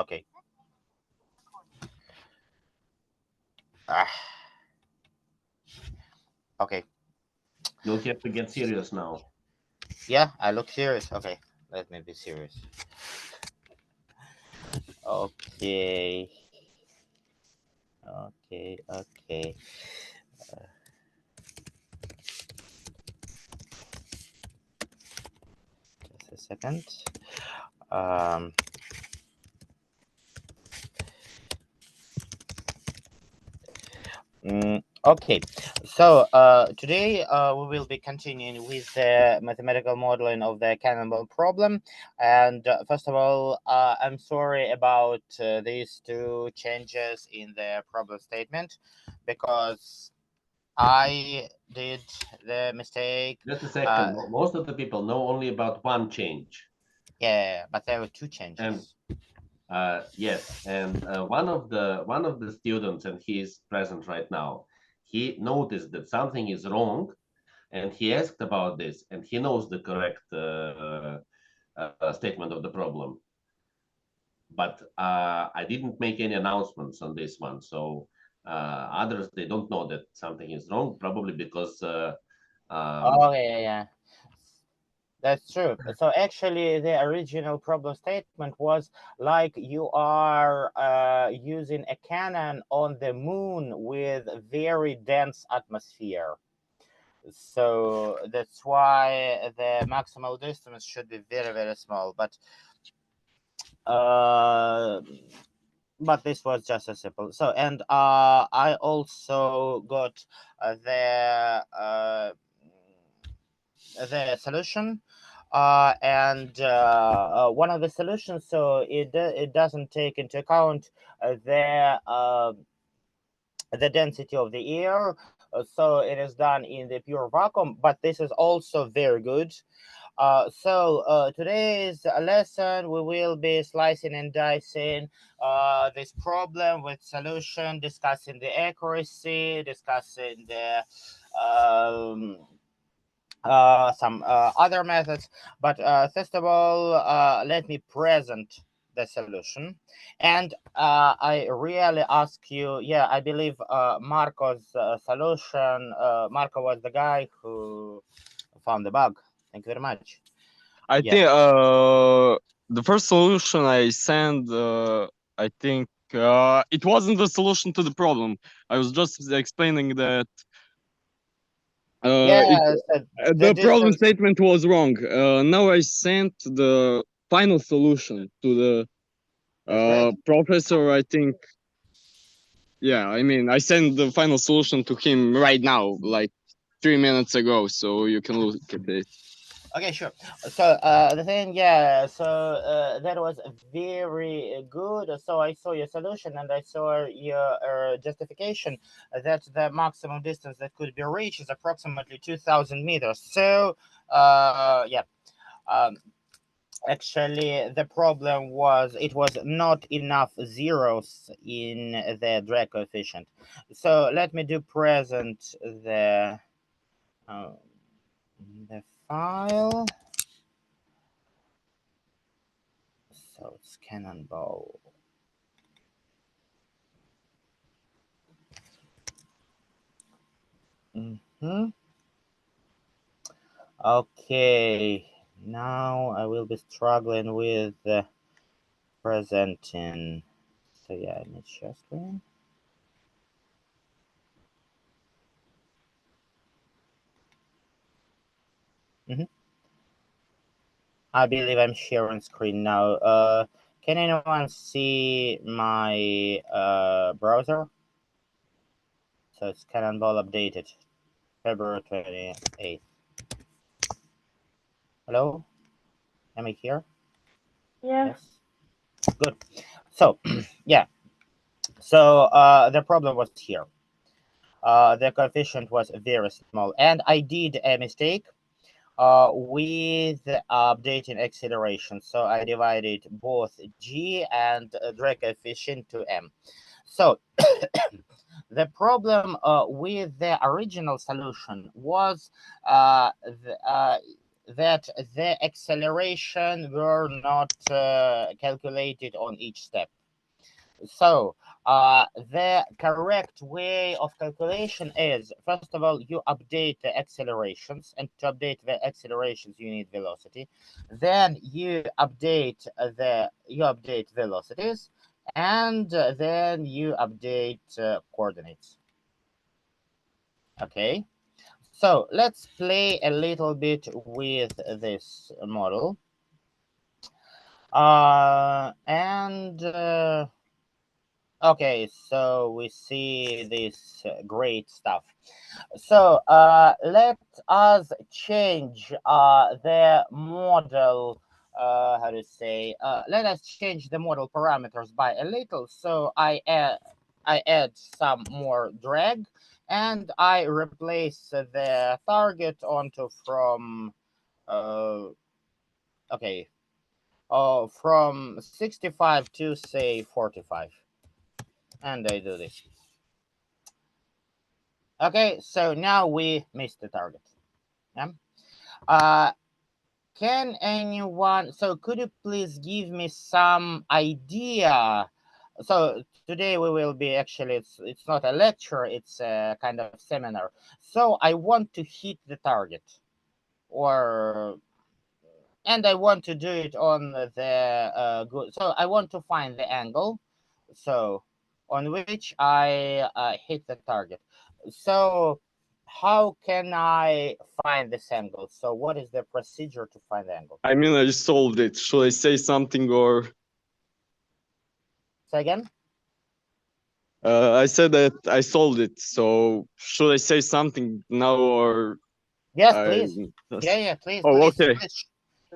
Okay. Ah. Okay. You'll have to get serious now. Yeah, I look serious. Okay, let me be serious. Okay. Okay. Okay. Just a second. Um. Okay, so today we will be continuing with the mathematical modeling of the cannonball problem. And first of all, I'm sorry about these two changes in the problem statement, because I did the mistake. Just a Uh, second. Most of the people know only about one change. yeah, but there were two And changes. yes, and one of the students, and he is present right now. He noticed that something is wrong, and he asked about this, and he knows the correct statement of the problem. But I didn't make any announcements on this one, so others, they don't know that something is wrong, probably because um, Oh, yeah, yeah. That's true. So actually, the original problem statement was like you are using a cannon on the moon with very dense atmosphere. So that's why the maximal distance should be very, very small. Uh, but this was just a simple. So, and I also got the solution, and one of the solutions, so it doesn't take into account the density of the air, so it is done in the pure vacuum, but this is also very good. Today's lesson, we will be slicing and dicing this problem with solution, discussing the accuracy, discussing the some other methods. But first of all, let me present the solution. And I really ask you, yeah, I believe Marco's solution, Marco was the guy who found the bug. Thank you very much. I Yeah. think the first solution I sent, I think it wasn't the solution to the problem. I was just explaining that Yeah, it so the the problem distance. statement was wrong. Now I sent the final solution to the That's great. professor. I think, yeah. I mean, I sent the final solution to him right now, like 3 minutes ago. So you can look at it. Okay, sure. So the thing, yeah, so that was very good. So I saw your solution and I saw your justification that the maximum distance that could be reached is approximately 2,000 meters. So yeah, um, actually the problem was it was not enough zeros in the drag coefficient. So let me do present uh, the file. So it's cannonball. Mm-hmm. Okay. Now I will be struggling with presenting. So yeah, I need share screen. Mm-hmm. I believe I'm sharing screen now. Can anyone see my browser? So it's cannonball updated, February 28th. Hello? Am I here? Yeah. Yes. Good. So yeah. So the problem was here. The coefficient was very small, and I did a mistake with updating acceleration. So I divided both g and drag coefficient to m. So the problem with the original solution was that the acceleration were not calculated on each step. So the correct way of calculation is, first of all, you update the accelerations, and to update the accelerations you need velocity. Then you update velocities, and then you update coordinates. Okay, so let's play a little bit with this model. Okay, so we see this great stuff. So let us change the model, how to say, let us change the model parameters by a little. So I add some more drag, and I replace the target onto from, okay, from 65 to say 45. And I do this. Okay, so now we missed the target. Yeah. Can anyone? So could you please give me some idea? So today we will be actually it's not a lecture, it's a kind of seminar. So I want to hit the target, and I want to do it on the good. So I want to find the angle, so on which I hit the target. So how can I find this angle? So what is the procedure to find the angle? I mean, I solved it. Should I say something or? Say again? I said that I solved it. So should I say something now or? Yes, please. Just... Yeah, please. Oh, please, okay. please.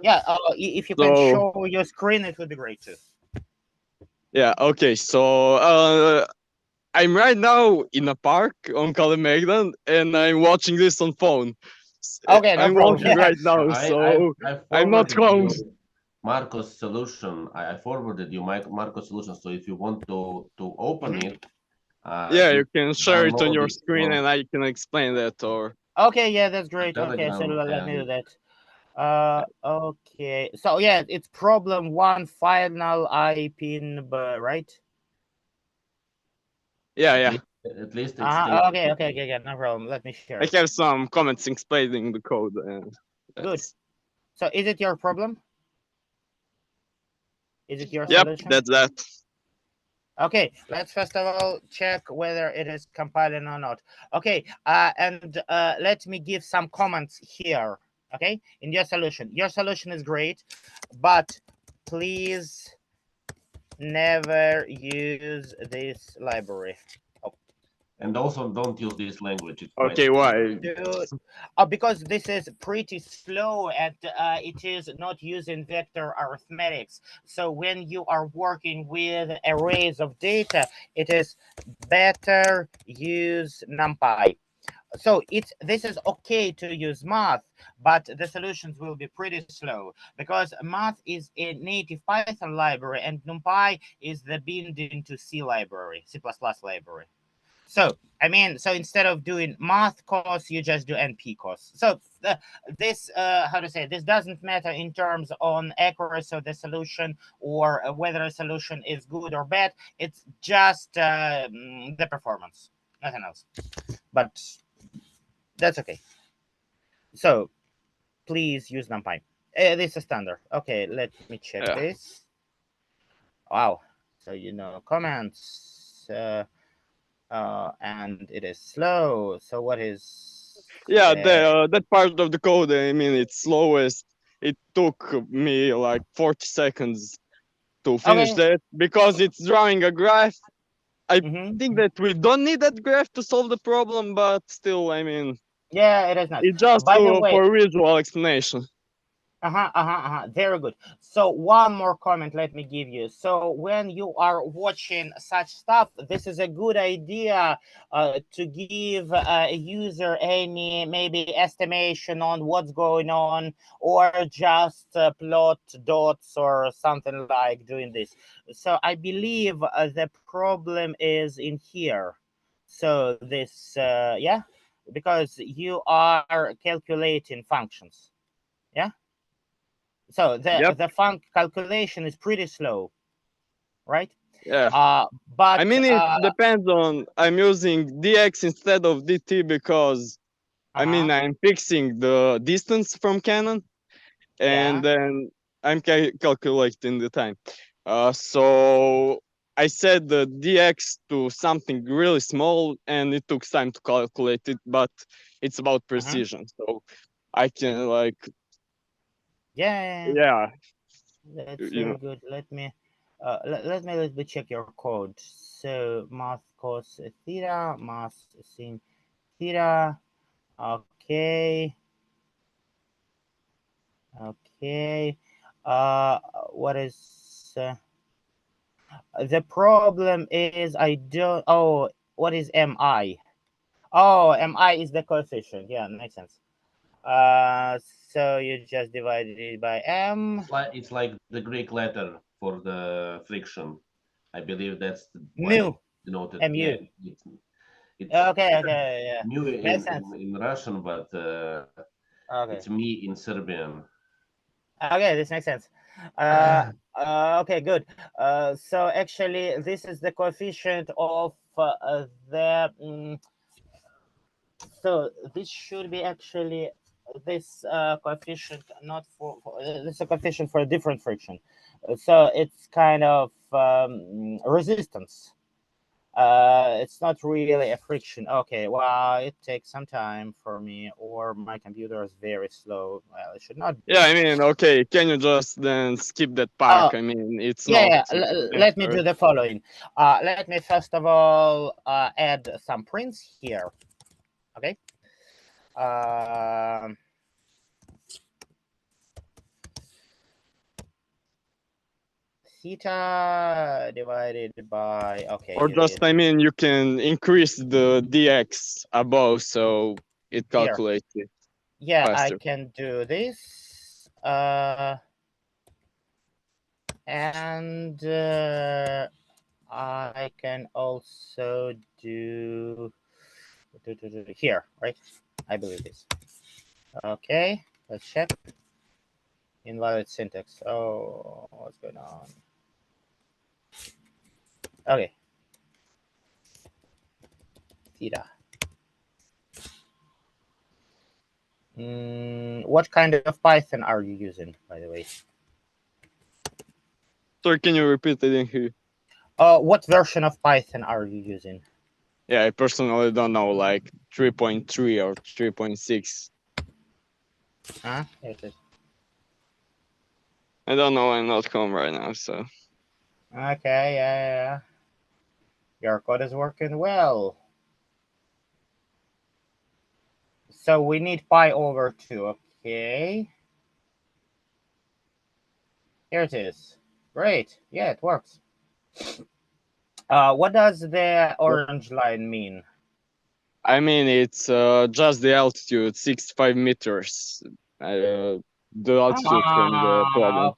Yeah, if you can show your screen, it would be great too. Yeah. Okay. So I'm right now in a park on Kalemegdan, and I'm watching this on phone. Okay, no I'm problem. watching right now, so I'm not home. Marco's solution. I forwarded you Marco's solution. So if you want to open it, yeah, you can share it on your screen, from... and I can explain that. Or okay, yeah, that's great. Telegram, okay, so let me do that. Okay, so yeah, it's problem one final IPN, right? Yeah. At least it's okay, no problem. Let me share. I have some comments explaining the code. Good. So is it your problem? Is it your yep, solution? that's that. Okay, let's first of all check whether it is compiling or not. Okay, and let me give some comments here. Okay, in your solution is great, but please never use this library. And also don't use this language. Okay, why? Because this is pretty slow, and it is not using vector arithmetics. So when you are working with arrays of data, it is better use NumPy. So this is okay to use math, but the solutions will be pretty slow because math is a native Python library and NumPy is the binned into C library, C++ library. So I mean, so instead of doing math course, you just do NP course. So this, how to say, this doesn't matter in terms on accuracy of the solution or whether a solution is good or bad. It's just the performance, nothing else. But that's okay. So please use NumPy. This is standard. Okay, let me check this. Wow. So comments. And it is slow. So what is? Yeah, that part of the code. I mean, it's slowest. It took me like 40 seconds to finish that because it's drawing a graph. I think that we don't need that graph to solve the problem, but still, I mean, yeah, it is not. It's just for visual explanation. Very good. So one more comment let me give you. So when you are watching such stuff, this is a good idea to give a user any maybe estimation on what's going on, or just plot dots or something like doing this. So I believe the problem is in here. So this, yeah, because you are calculating functions. Yeah. So Yep. the func calculation is pretty slow, right? Yeah. But I mean, it depends on, I'm using dx instead of dt because I mean, I'm fixing the distance from Canon, and then I'm calculating the time. So I set the dx to something really small, and it took time to calculate it, but it's about precision. So I can like, yeah, That's you know. very good. Let me check your code. So math cos theta, math sin theta. Okay. Okay. What is the problem? Is I don't. Oh, what is mi? Oh, mi is the coefficient. Yeah, makes sense. So you just divided it by m. It's like the Greek letter for the friction. I believe that's why Mu. it's denoted. Mu. Yeah, it's Okay. Okay. Yeah. mu Makes sense. in Russian, but Okay. it's me in Serbian. Okay, this makes sense. Okay, good. So actually, this is the coefficient of the. So this should be actually this coefficient, not this is a coefficient for a different friction. So it's kind of resistance. It's not really a friction. Okay, well, it takes some time for me, or my computer is very slow. Well, it should not be. Yeah, I mean, okay, can you just then skip that part? I mean, it's not. Let me do the following. Let me first of all add some prints here. Okay. Theta divided by, okay, Or just, I mean, you can increase the dx above, so it calculates it faster. I can do this. And I can also do here, right? I believe this. Okay, let's check. Invalid syntax. Oh, what's going on? Okay. Theta. What kind of Python are you using, by the way? Sorry, can you repeat? I didn't hear you. What version of Python are you using? Yeah, I personally don't know, like 3.3 or 3.6. Huh? Here it is. I don't know. I'm not home right now, so. Okay, yeah. Your code is working well. So we need pi over 2. Okay. Here it is. Great. Yeah, it works. What does the orange line mean? I mean, it's just the altitude, 65 meters. The altitude from the problem.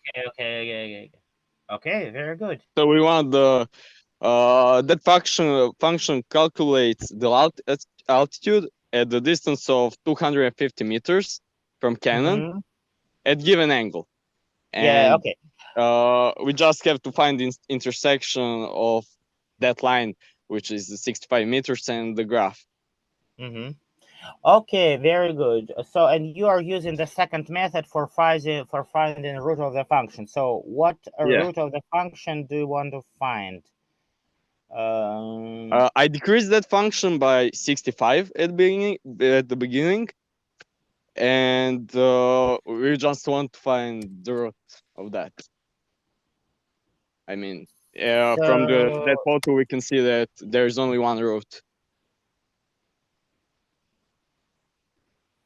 Okay, very good. So we want the that function calculates the altitude at the distance of 250 meters from Canon at given angle. And we just have to find the intersection of that line, which is the 65 meters, and the graph. Okay, very good. So, and you are using the second method for finding root of the function. So, what root of the function do you want to find? I decreased that function by 65 at the beginning, and we just want to find the root of that. I mean, from that photo, we can see that there's only one root.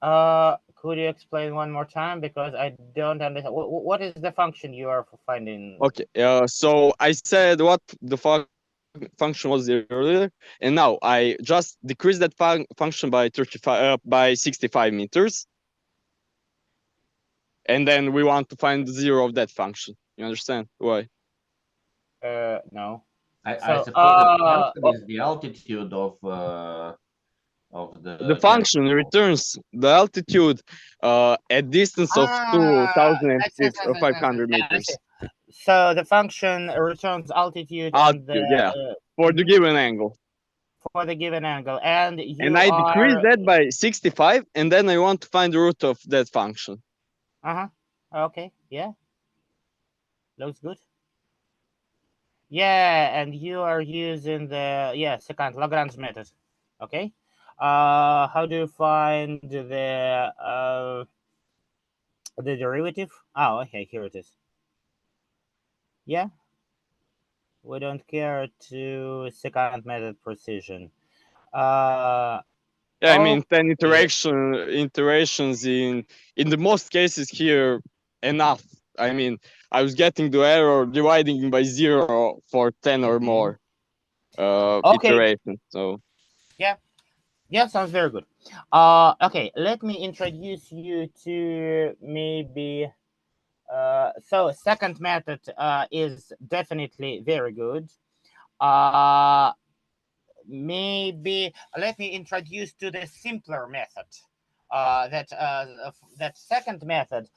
Could you explain one more time, because I don't understand. What is the function you are finding? Okay, so I said what the function was earlier, and now I just decreased that function by 65 meters, and then we want to find the zero of that function. You understand why? No. I suppose the function is the altitude of of The function returns the altitude at distance of Yes, 2,500 yeah, I see. meters. So the function returns altitude and the Altitude, yeah, for the given angle. for the given angle, and And you I decrease are that by 65, and then I want to find the root of that function. okay, yeah, looks good. Yeah, and you are using the second Lagrange method. Okay. How do you find the derivative? Oh, okay, here it is. Yeah, we don't care to second method precision. Yeah, I mean, 10 Okay. iterations in the most cases here enough. I mean, I was getting the error dividing by 0 for 10 or more Okay. iterations. So Yeah, sounds very good. Okay, let me introduce you to maybe. So second method is definitely very good. Uh, Maybe let me introduce to the simpler method. That second method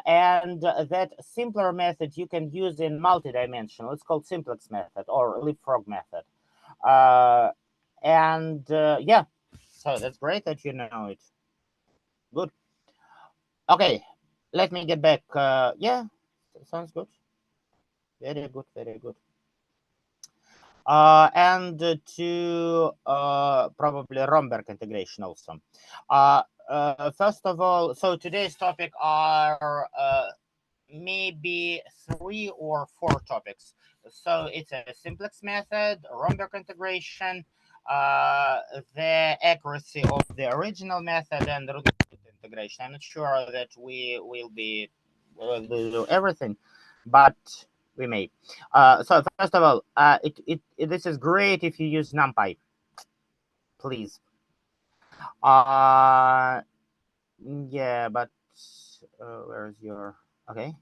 and that simpler method you can use in multidimensional. It's called simplex method or leapfrog method. Uh, and yeah, so that's great that you know it. Good. Okay, let me get back. Yeah, sounds good. Very good. Very good. And to probably Romberg integration also. First of all, so today's topic are maybe 3 or 4 topics. So it's a simplex method, Romberg integration, the accuracy of the original method, and the root integration. I'm not sure that we will be do everything, but we may. So first of all, this is great if you use NumPy, please. Yeah, but where's your okay?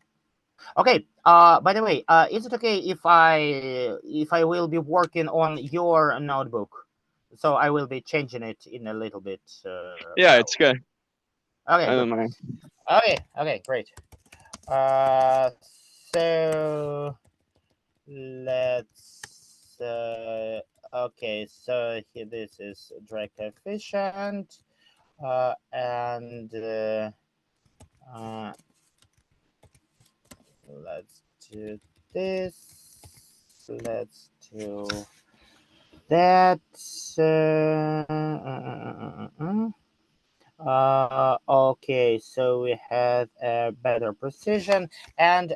Okay. By the way, is it okay if I will be working on your notebook? So I will be changing it in a little bit. yeah, it's good. Okay. I don't Good. mind. Okay. Okay. Great. So let's. Okay. So here this is drag coefficient, and let's do this. Let's do that. Okay, so we have a better precision, and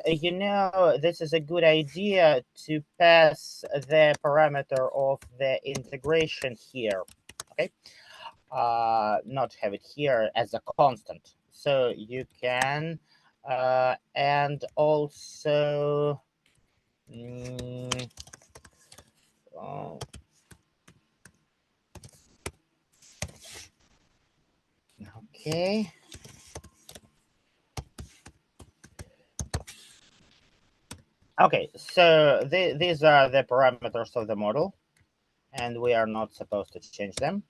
this is a good idea to pass the parameter of the integration here. Okay, not have it here as a constant, so you can, and also. Oh, okay. Okay, so these are the parameters of the model, and we are not supposed to change them.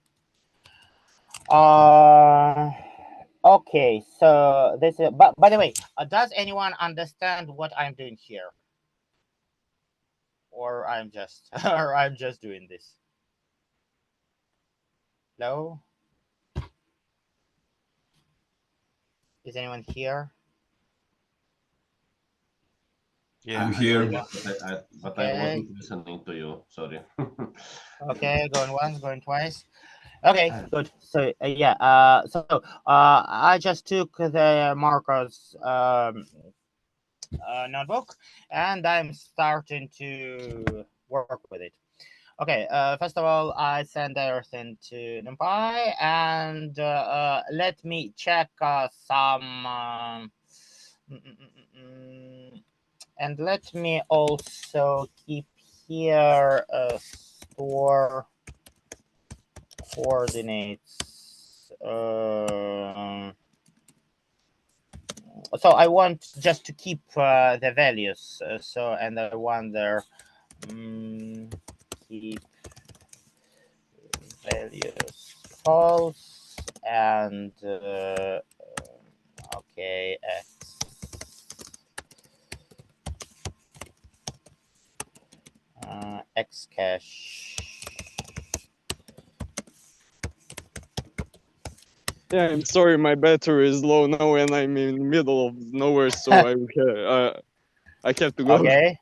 Okay, so this is, but by the way, does anyone understand what I'm doing here? Or I'm just or I'm just doing this? Hello? Is anyone here? Yeah, I'm here. But I Okay. wasn't listening to you. Sorry. Okay, going once, going twice. Okay, good. So yeah, so I just took the Marcos notebook, and I'm starting to work with it. Okay, first of all, I send everything to NumPy, and let me check some. And let me also keep here store coordinates. So I want just to keep the values. So and I want there keep values false, and okay, x cache. Yeah, I'm sorry, my battery is low now, and I'm in the middle of nowhere, so I have to go. Okay.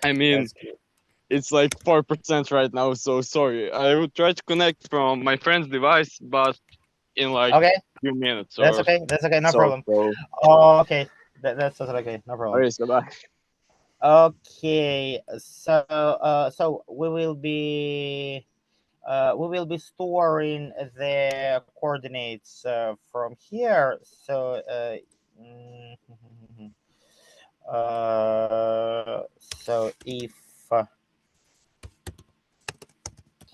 I mean, it's like 4% right now, so sorry. I will try to connect from my friend's device, but in like a few minutes. That's okay. That's okay. No problem. So. Oh, okay. That's totally okay. No problem. Alright, so bye. Okay. So we will be storing the coordinates from here. So so if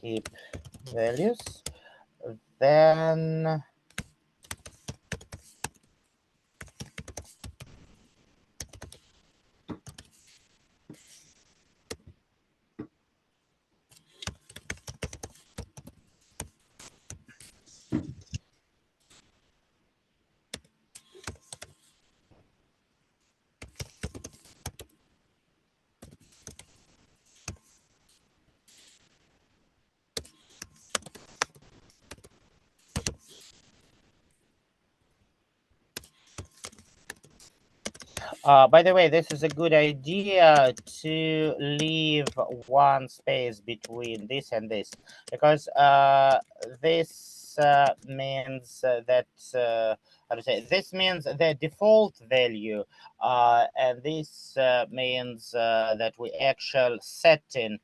keep values, then by the way, this is a good idea to leave one space between this and this, because this means that how to say, this means the default value, and this means that we actually setting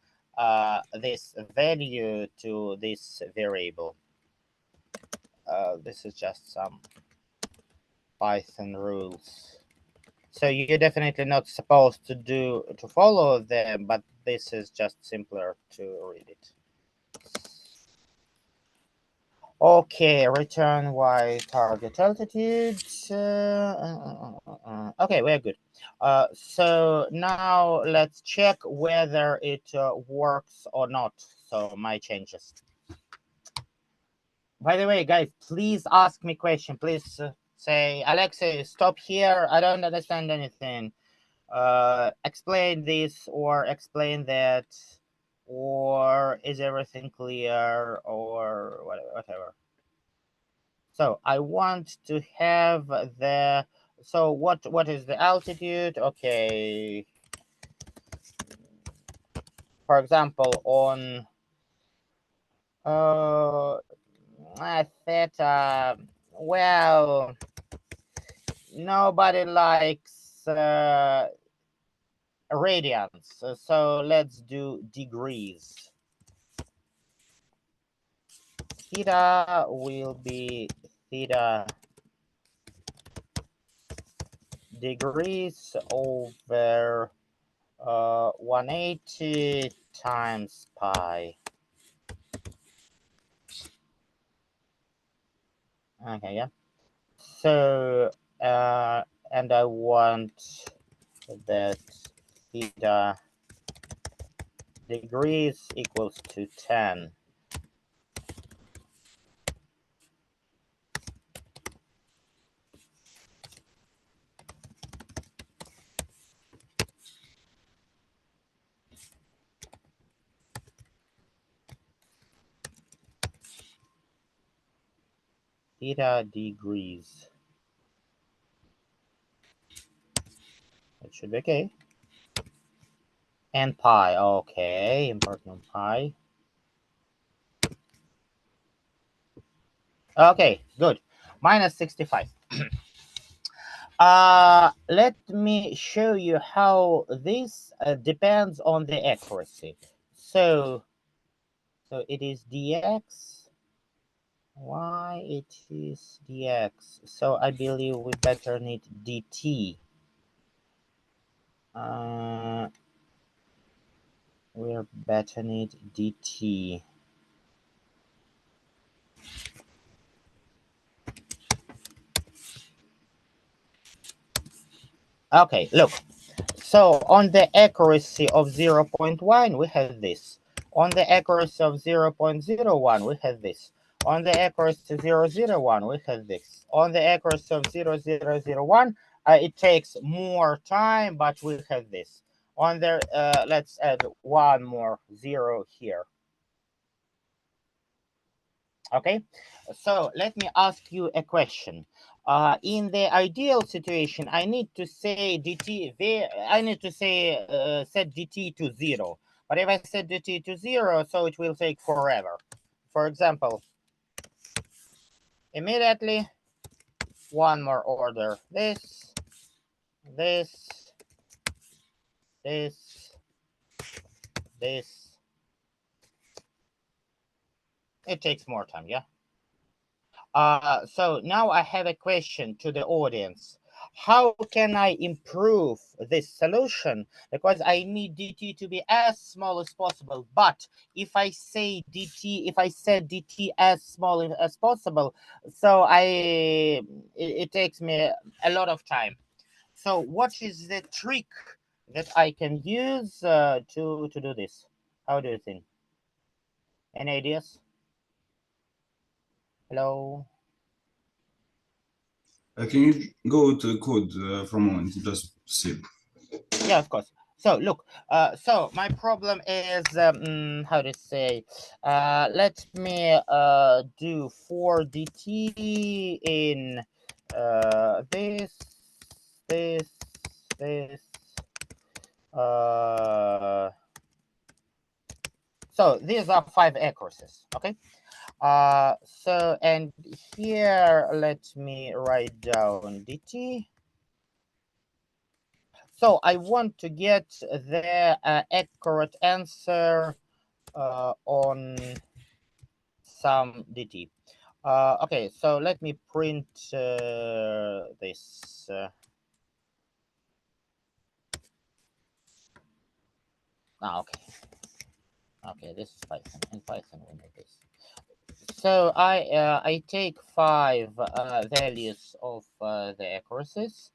this value to this variable. This is just some Python rules. So you're definitely not supposed to follow them, but this is just simpler to read it. Okay, return y target altitude. Okay, we're good. So now let's check whether it works or not. So my changes. By the way, guys, please ask me question. Please say, Alexei, stop here. I don't understand anything. Explain this or explain that, or is everything clear, or whatever. So I want to have the, so what is the altitude? Okay, for example, on theta, well, nobody likes radians, so let's do degrees. Theta will be theta degrees over 180 times pi. Okay, yeah. So and I want that theta degrees equals to 10. Theta degrees. It should be okay. And pi, okay, important pi. Okay, good. Minus 65. Let me show you how this depends on the accuracy. So it is dx. Why it is dx? So I believe we better need dt. We better need dt. Okay, look. So on the accuracy of 0.1, we have this. On the accuracy of 0.01, we have this. On the accuracy 001, we have this. On the accuracy of 0001, it takes more time, but we have this. On there, let's add one more 0 here. Okay, so let me ask you a question. In the ideal situation, I need to say dt. I need to say set dt to 0. But if I set dt to 0, so it will take forever. For example, immediately one more order. This. It takes more time, yeah. So now I have a question to the audience. How can I improve this solution? Because I need dt to be as small as possible. But if I say dt, if I set dt as small as possible, so it takes me a lot of time. So what is the trick that I can use to do this? How do you think? Any ideas? Hello? Can you go to the code for a moment, just see? Yeah, of course. So look, so my problem is how to say, let me do 4dt in this. So these are 5 accuracies, okay? So and here let me write down dt. So I want to get the accurate answer on some dt. Okay, so let me print this. Okay. Okay, this is Python. In Python, we need this. So I take 5 values of the accuracies,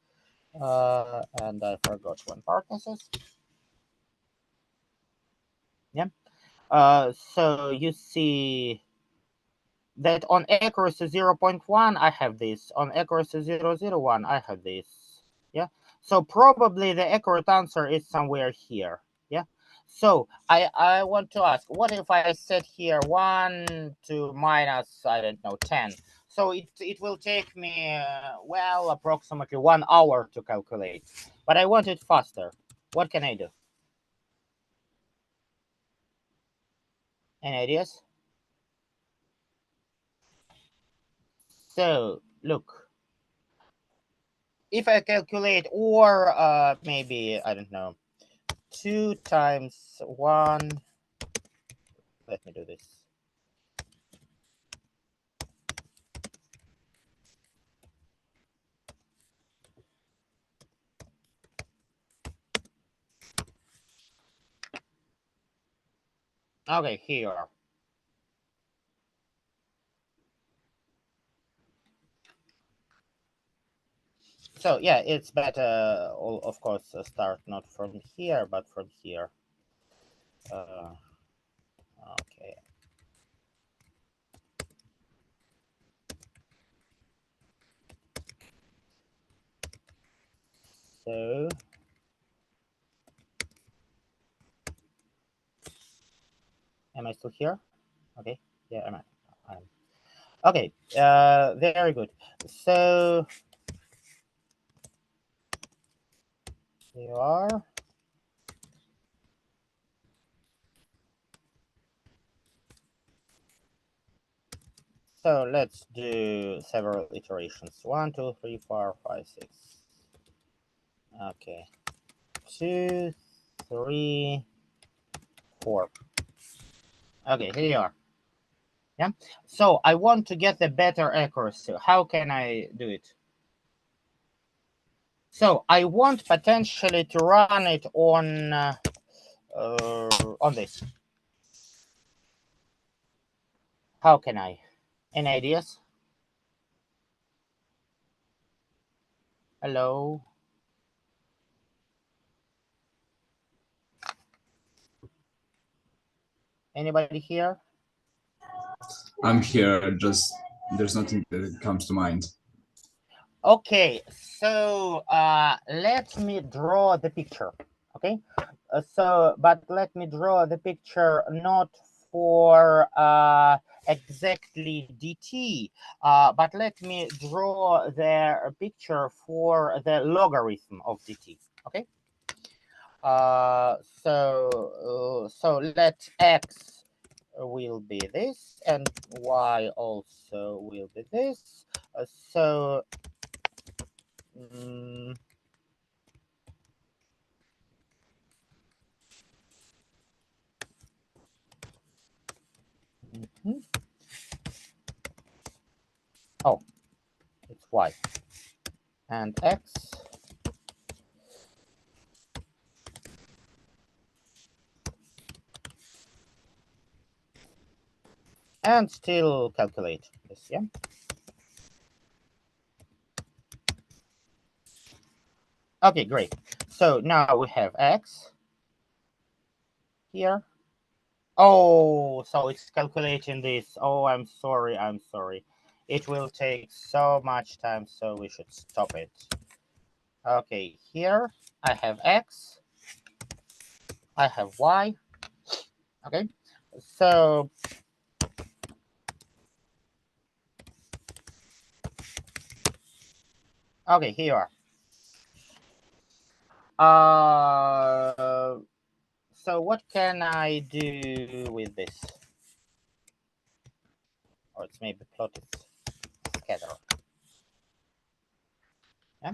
and I forgot one parenthesis. Yeah. So you see that on accuracy 0.1, I have this. On accuracy 001, I have this. Yeah. So probably the accurate answer is somewhere here. Yeah. So I want to ask, what if I set here 1 to minus, I don't know, 10? So it will take me, well, approximately 1 hour to calculate. But I want it faster. What can I do? Any ideas? So look, if I calculate, or maybe, I don't know, 2 times 1, let me do this. Okay, here. So yeah, it's better, of course, start not from here, but from here. Okay. So am I still here? Okay. Yeah, am I? Okay. Very good. So here you are. So let's do several iterations. 1, 2, 3, 4, 5, 6. Okay. 2, 3, 4. Okay, here you are. Yeah. So I want to get the better accuracy. How can I do it? So I want potentially to run it on this. How can I? Any ideas? Hello? Anybody here? I'm here. Just there's nothing that comes to mind. Okay, so let me draw the picture. Okay, but let me draw the picture not for exactly dt, but let me draw the picture for the logarithm of dt. Okay, so let x will be this and y also will be this. Mm, mhm. Oh, it's y and x. And still calculate this, yeah? Okay, great. So now we have x here. Oh, so it's calculating this. Oh, I'm sorry. It will take so much time, so we should stop it. Okay, here I have x, I have y. Okay, so okay, here you are. So what can I do with this? Or it's maybe plotted scatter. Yeah.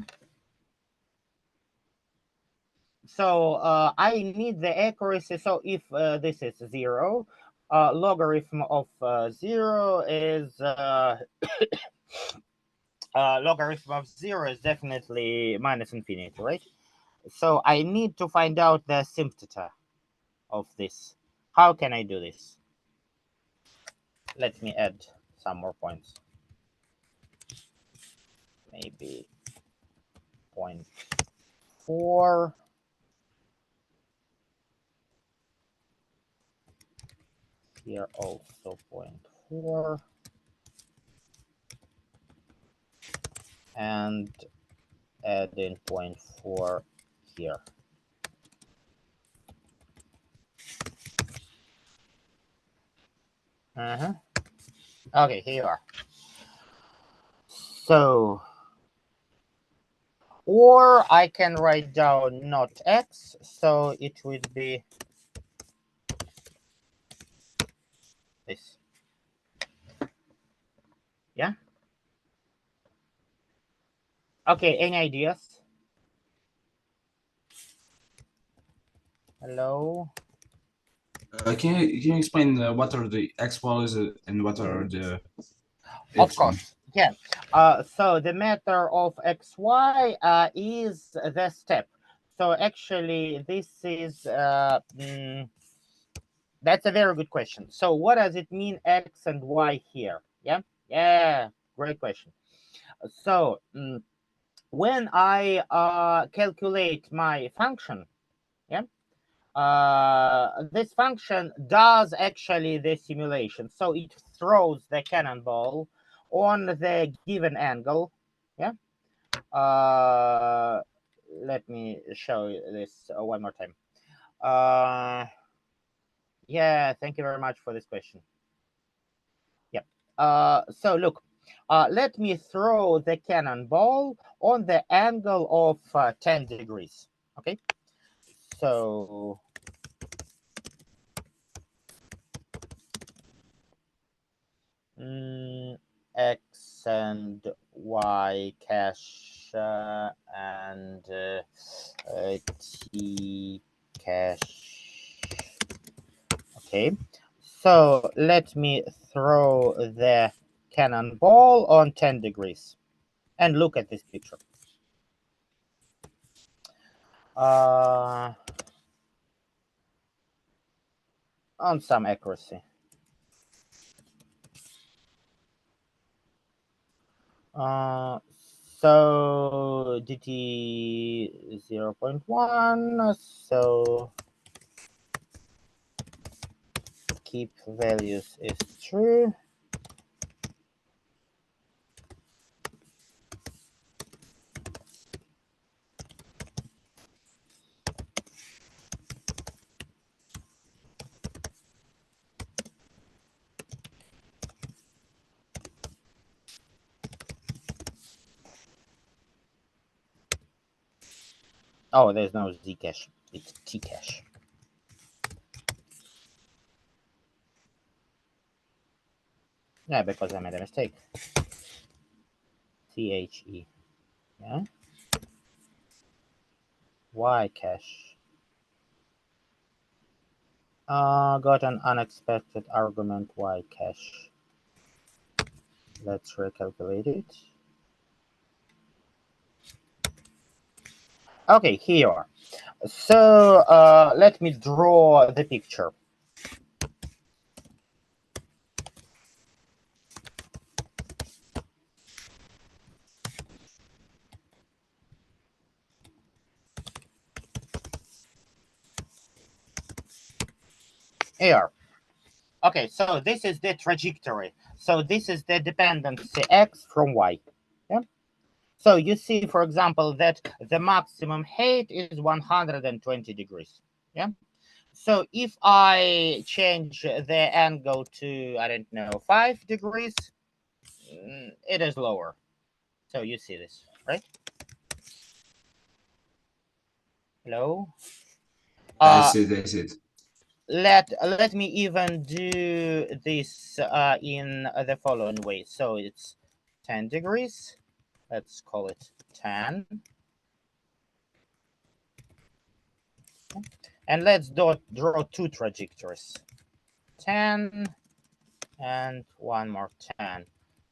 So I need the accuracy. So if this is 0, logarithm of 0 is logarithm of 0 is definitely minus infinity, right? So I need to find out the asymptota of this. How can I do this? Let me add some more points. Maybe 0.4. Here also 0.4. And add in 0.4 here. Okay, here you are. So, or I can write down not x, so it would be this. Yeah? Okay, any ideas? Hello? Can you explain what are the x values and what are the Of epsilon? course, yeah. So the matter of xy is the step. So actually, this is that's a very good question. So what does it mean x and y here? Yeah, great question. So when I calculate my function, this function does actually the simulation. So it throws the cannonball on the given angle. Let me show you this one more time. Yeah, thank you very much for this question. So look, let me throw the cannonball on the angle of 10 degrees. Okay, so x and y cache and t cache. Okay, so let me throw the cannonball on 10 degrees and look at this picture. On some accuracy. So dt 0.1, so keep values is true. Oh, there's no Zcash. It's Tcash. Yeah, because I made a mistake. THE. Yeah. Ycash. Got an unexpected argument Ycash. Let's recalculate it. Okay, here. So let me draw the picture. Here. Okay, so this is the trajectory. So this is the dependency x from y. Yeah. So you see, for example, that the maximum height is 120 degrees. Yeah. So if I change the angle to, I don't know, 5 degrees, it is lower. So you see this, right? Hello? I see it. Let me even do this in the following way. So it's 10 degrees. Let's call it 10. And let's draw two trajectories. 10 and one more 10.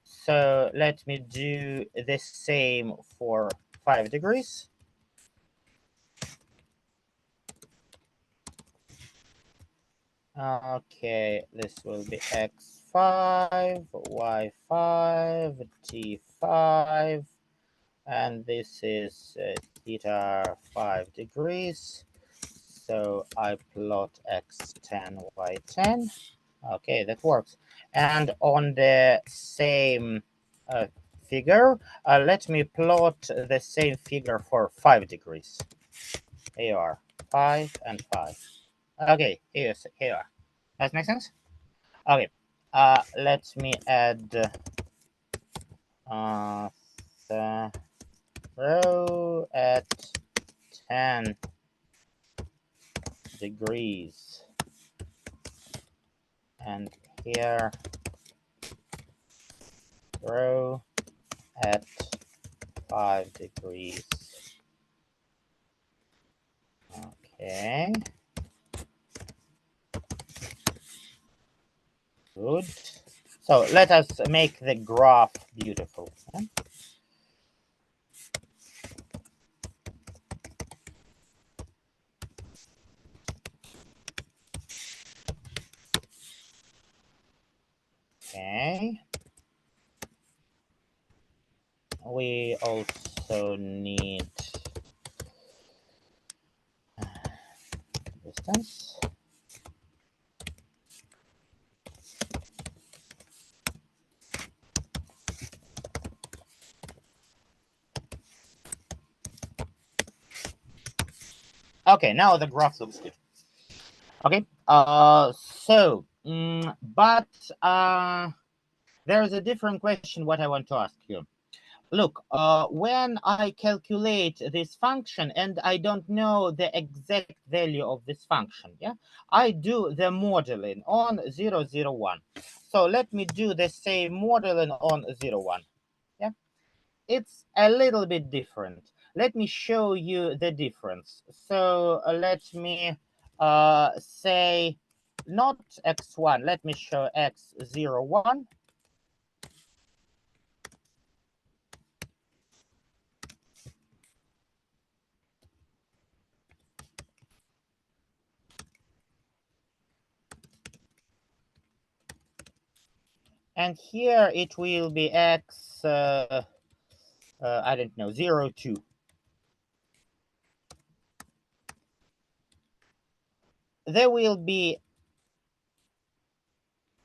So let me do the same for 5 degrees. Okay, this will be x5, y5, t5, and this is theta 5 degrees. So I plot x10, y10. Okay, that works. And on the same figure, let me plot the same figure for 5 degrees. Here you are, 5 and 5. Okay, here you are. That makes sense? Okay, let me add the row at 10 degrees. And here, row at 5 degrees. Okay. Good. So let us make the graph beautiful. Yeah? Okay. We also need distance. Okay, now the graph looks good. Okay, so, but there's a different question what I want to ask you. Look, when I calculate this function and I don't know the exact value of this function, yeah, I do the modeling on 0, 0, 1. So let me do the same modeling on 0, 1. Yeah, it's a little bit different. Let me show you the difference. So let me say not x1. Let me show x0, 1. And here it will be x, I don't know, 0, 2. There will be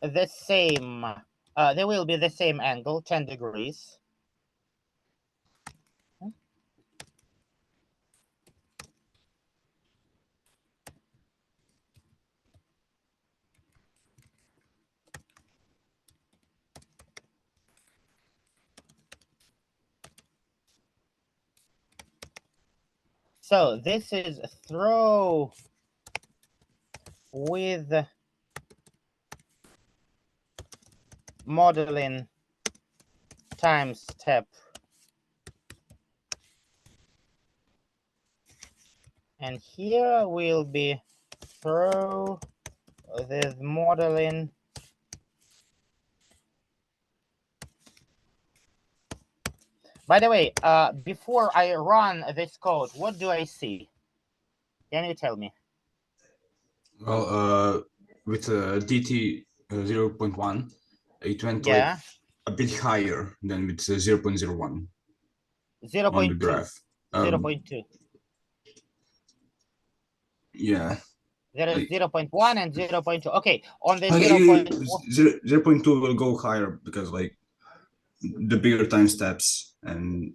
the same, angle, 10 degrees. So this is throw with modeling time step and here will be throw with modeling by the way, before I run this code, what do I see? Can you tell me? Well, with DT 0.1, it went like a bit higher than with 0.01 on the graph. 0.2. Yeah. There is 0.1 and 0.2. Okay, on the 0.2 will go higher because like the bigger time steps and.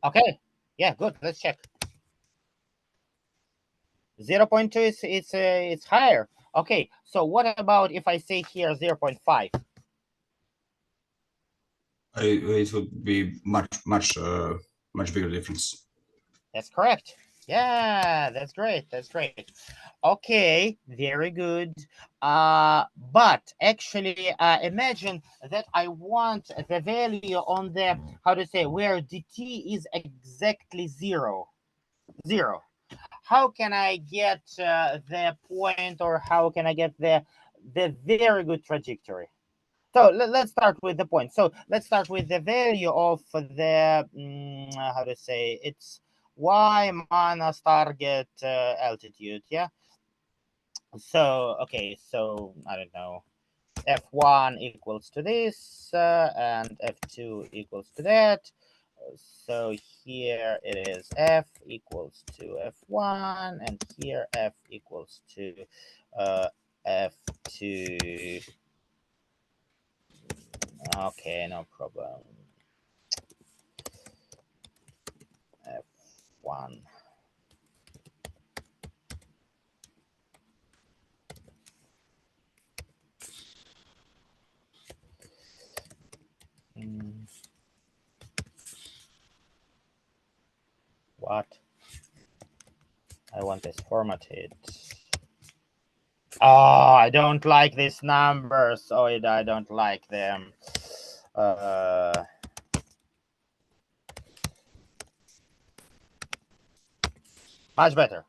Okay, yeah, good. Let's check. 0.2 is it's higher. Okay, so what about if I say here 0.5? It would be much bigger difference. That's correct. Yeah, that's great. That's great. Okay, very good. But actually, imagine that I want the value on the, how to say, where dt is exactly zero. How can I get the point, or how can I get the very good trajectory? So let's start with the point. So let's start with the value of the, how to say, it's y minus target altitude, yeah? So, okay, so I don't know, f1 equals to this, and f2 equals to that. So here it is f equals to f1, and here f equals to f2. Okay, no problem. F1. What? I want this formatted. Oh, I don't like these numbers. Oh, I don't like them. Much better.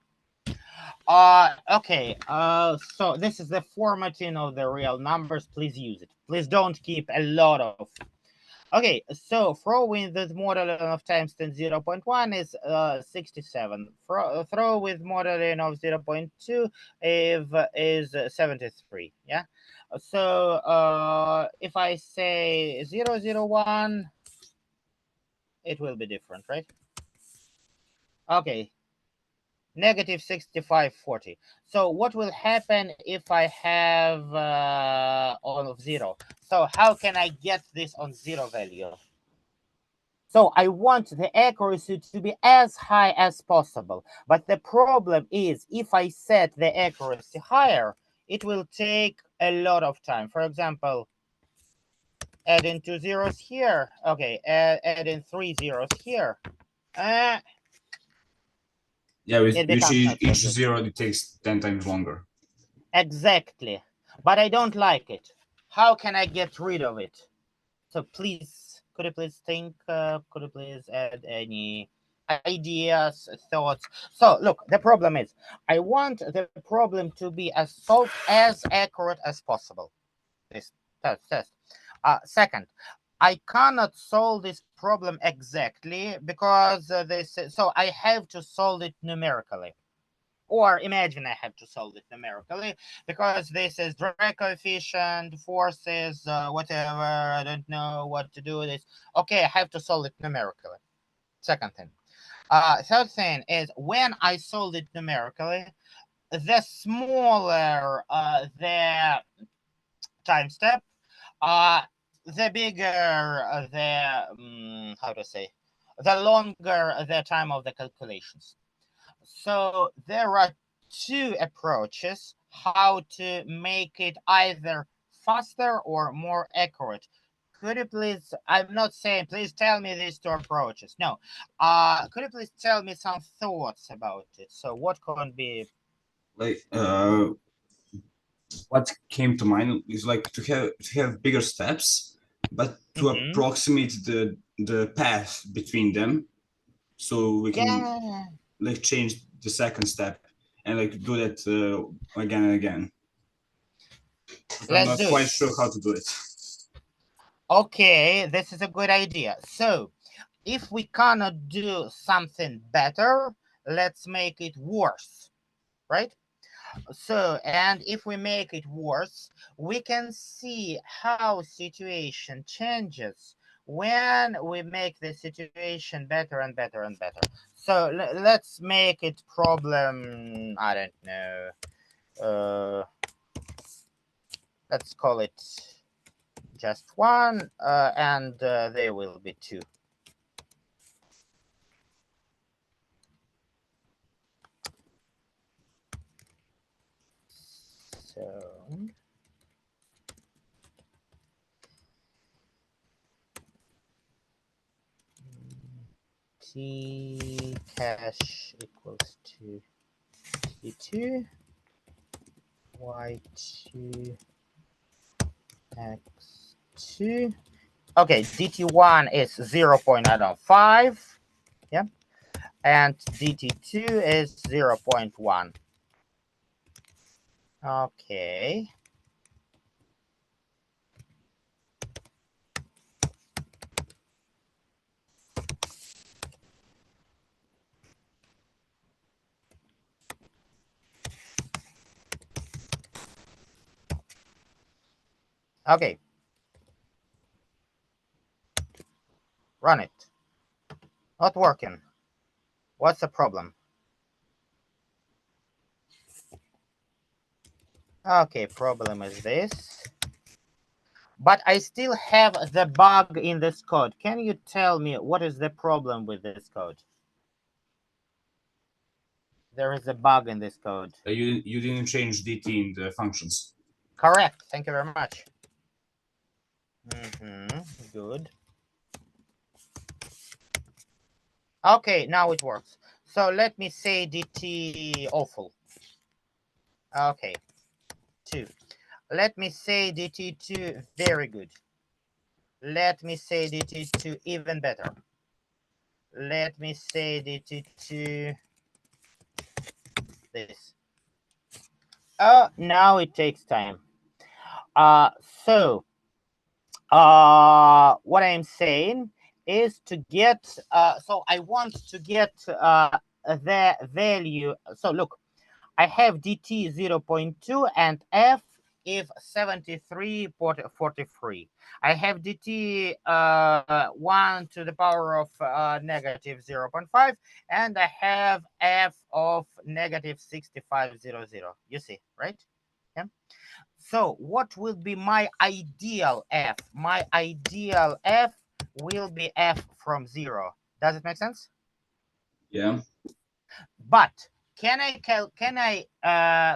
Okay. So this is the formatting of the real numbers. Please use it. Please don't keep a lot of. Okay, so throw in the modeling of times 10 0.1 is 67. Throw with modeling of 0.2 is 73. Yeah. So if I say 001, it will be different, right? Okay. Negative 6540. So what will happen if I have all of 0? So how can I get this on 0 value? So I want the accuracy to be as high as possible. But the problem is, if I set the accuracy higher, it will take a lot of time. For example, adding 2 zeros here. Okay, adding 3 zeros here. Yeah, with each zero, it takes 10 times longer. Exactly. But I don't like it. How can I get rid of it? So please, could you please think, could you please add any ideas, thoughts? So look, the problem is, I want the problem to be as solved as accurate as possible. This test. Second, I cannot solve this problem exactly because so I have to solve it numerically. Or imagine I have to solve it numerically because this is drag coefficient, forces, whatever. I don't know what to do with this. Okay, I have to solve it numerically. Second thing. Third thing is, when I solve it numerically, the smaller the time step, the bigger the how to say, the longer the time of the calculations. So there are two approaches how to make it either faster or more accurate. could you please, I'm not saying please tell me these two approaches. No. Could you please tell me some thoughts about it? So what can be like what came to mind is like to have bigger steps, but to approximate the path between them, so we can like change the second step and like do that again and again. I'm not quite sure how to do it. Okay, this is a good idea. So if we cannot do something better, let's make it worse, right? So, and if we make it worse, we can see how situation changes when we make the situation better and better and better. So let's make it problem, I don't know, let's call it just 1, and there will be 2. So T cache equals to T2, Y2, X2. Okay, DT1 is 0.5, yeah, and DT2 is 0.1. Okay. Okay. Run it. Not working. What's the problem? Okay, problem is this. But I still have the bug in this code. Can you tell me what is the problem with this code? There is a bug in this code. You didn't change DT in the functions. Correct. Thank you very much. Good. Okay, now it works. So let me say DT awful. Okay, 2. Let me say DT2 very good. Let me say DT2 even better. Let me say DT2 this. Now it takes time. So what I'm saying is to get, so I want to get the value. So look, I have DT 0.2 and F if 73.43. I have DT 1 to the power of negative 0.5, and I have F of negative 6500. You see, right? Yeah. So what will be my ideal F? My ideal F will be F from 0. Does it make sense? Yeah. But can I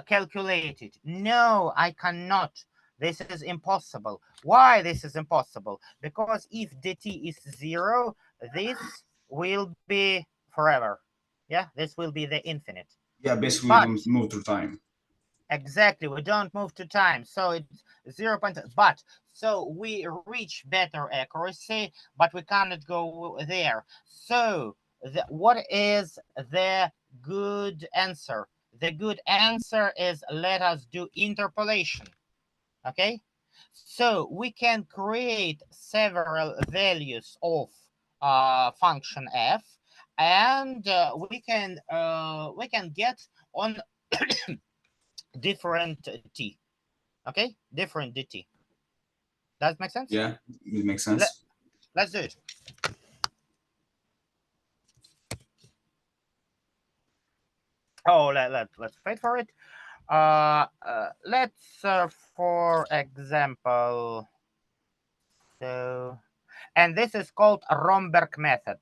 calculate it? No, I cannot. This is impossible. Why this is impossible? Because if dt is 0, this will be forever. Yeah, this will be the infinite. Yeah, basically we don't move through time. Exactly, we don't move to time, so it's 0. But so we reach better accuracy, but we cannot go there. So what is the good answer? The good answer is let us do interpolation. Okay, so we can create several values of function f, and we can get on different t. Okay, different dt. Does it make sense? Yeah, it makes sense. Let's do it. Oh, let's wait for it. Let's for example, so, and this is called Romberg method.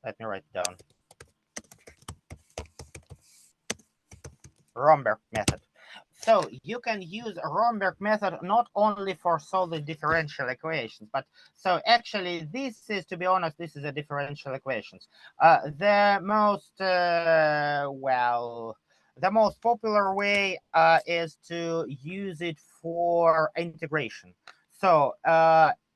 Let me write it down. Romberg method. So you can use a Romberg method not only for solving differential equations, but so actually this is, to be honest, this is a differential equations. The most, well, the most popular way is to use it for integration. So,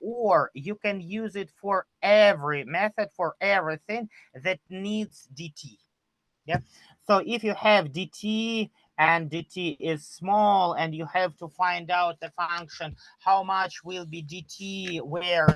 or you can use it for every method, for everything that needs dt. Yeah. So if you have dt and dt is small and you have to find out the function, how much will be dt where,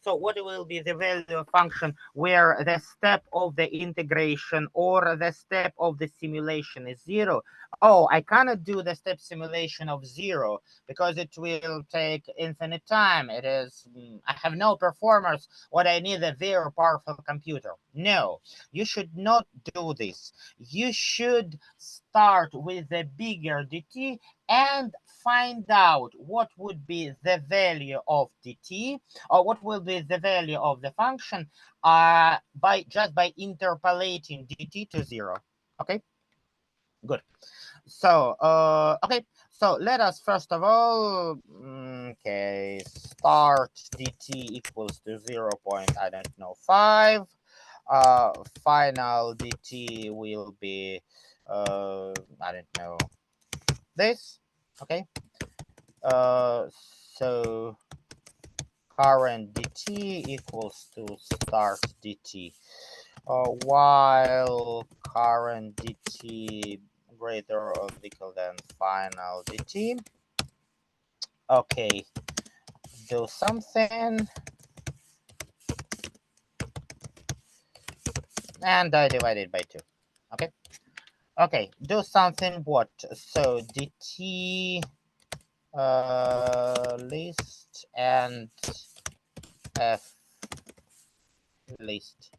so what will be the value of function where the step of the integration or the step of the simulation is 0? Oh, I cannot do the step simulation of 0 because it will take infinite time. It is, I have no performance. What I need a very powerful computer. No, you should not do this. You should start with the bigger dt and find out what would be the value of dt, or what will be the value of the function by interpolating dt to 0. Okay, good. So okay, so let us first of all, okay, start dt equals to 0. I don't know, 5. Final dt will be I don't know, this. Okay, so current dt equals to start dt, while current dt greater or equal than final dt. Okay, do something, and I divided by 2. Okay, okay, do something. What? So dt list and f list.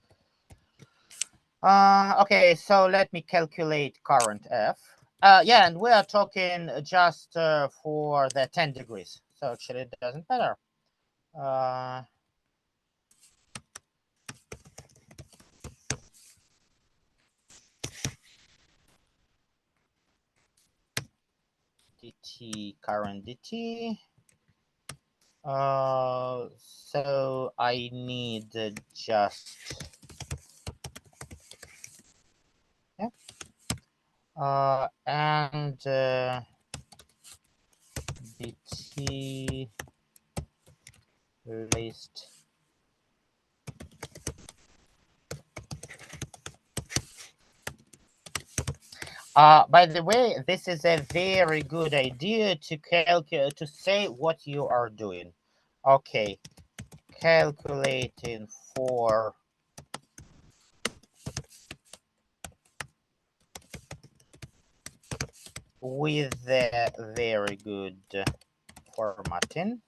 Okay, so let me calculate current f. Yeah, and we are talking just for the 10 degrees, so actually it doesn't matter. dt, current dt. So I need just, yeah, and dt list by the way, this is a very good idea to calculate, to say what you are doing. Okay, calculating for with the very good formatting.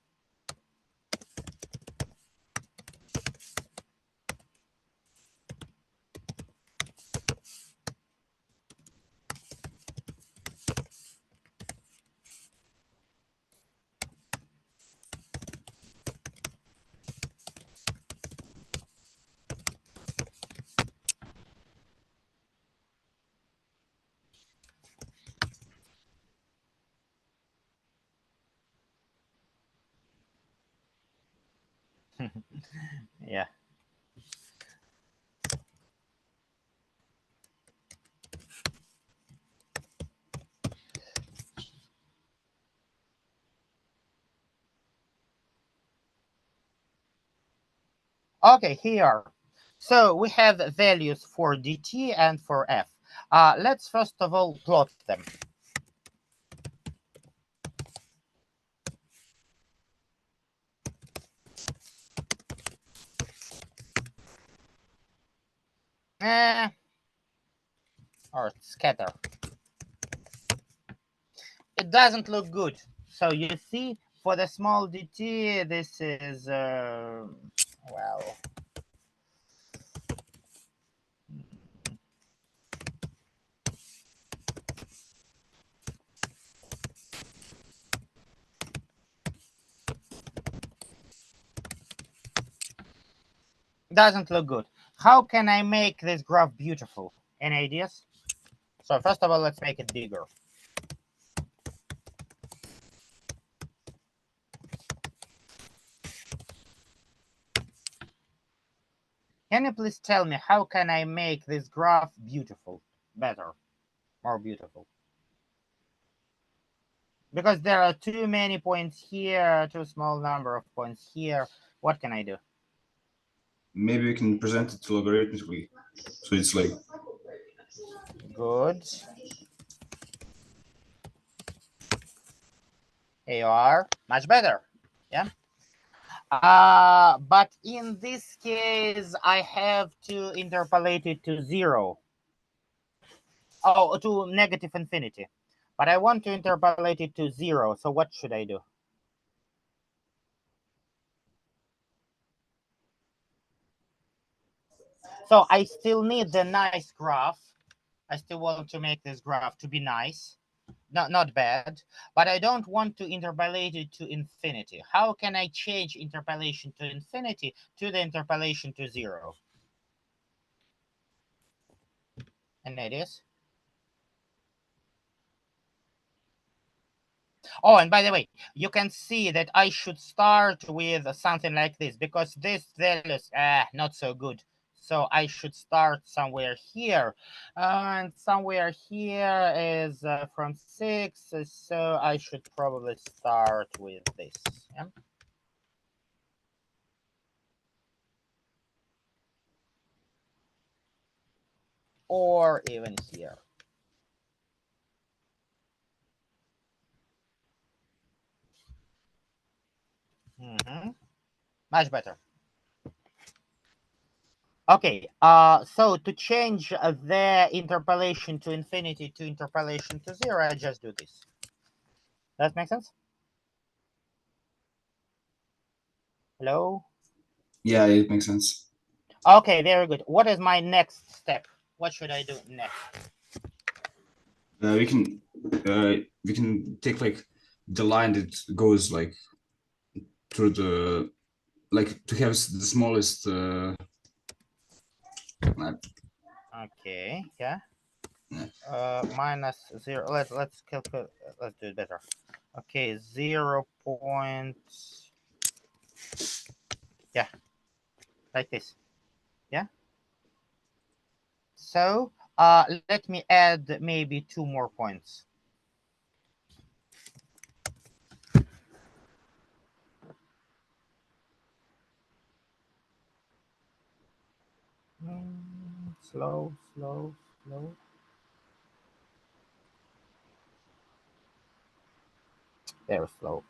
Yeah. Okay, here. So we have values for dt and for f. Let's first of all plot them. Or scatter. It doesn't look good. So you see, for the small dt, this is, well, doesn't look good. How can I make this graph beautiful? Any ideas? So first of all, let's make it bigger. Can you please tell me how can I make this graph beautiful, better, more beautiful? Because there are too many points here, too small number of points here. What can I do? Maybe we can present it logarithmically. So it's like... Good. Here you are. Much better. Yeah. But in this case, I have to interpolate it to 0. Oh, to negative infinity. But I want to interpolate it to 0. So what should I do? So I still need the nice graph. I still want to make this graph to be nice. Not bad, but I don't want to interpolate it to infinity. How can I change interpolation to infinity to the interpolation to 0? Any ideas? Oh, and by the way, you can see that I should start with something like this, because this value is not so good. So I should start somewhere here. And somewhere here is from 6. So I should probably start with this. Yeah? Or even here. Much better. Okay, so to change the interpolation to infinity to interpolation to 0, I just do this. That make sense? Hello? Yeah, it makes sense. Okay, very good. What is my next step? What should I do next? We can take like the line that goes like through the, like, to have the smallest okay, yeah. Minus 0. Let's calculate. Let's do it better. Okay, 0. Yeah, like this. Yeah. So let me add maybe 2 more points. Slow. Very slow.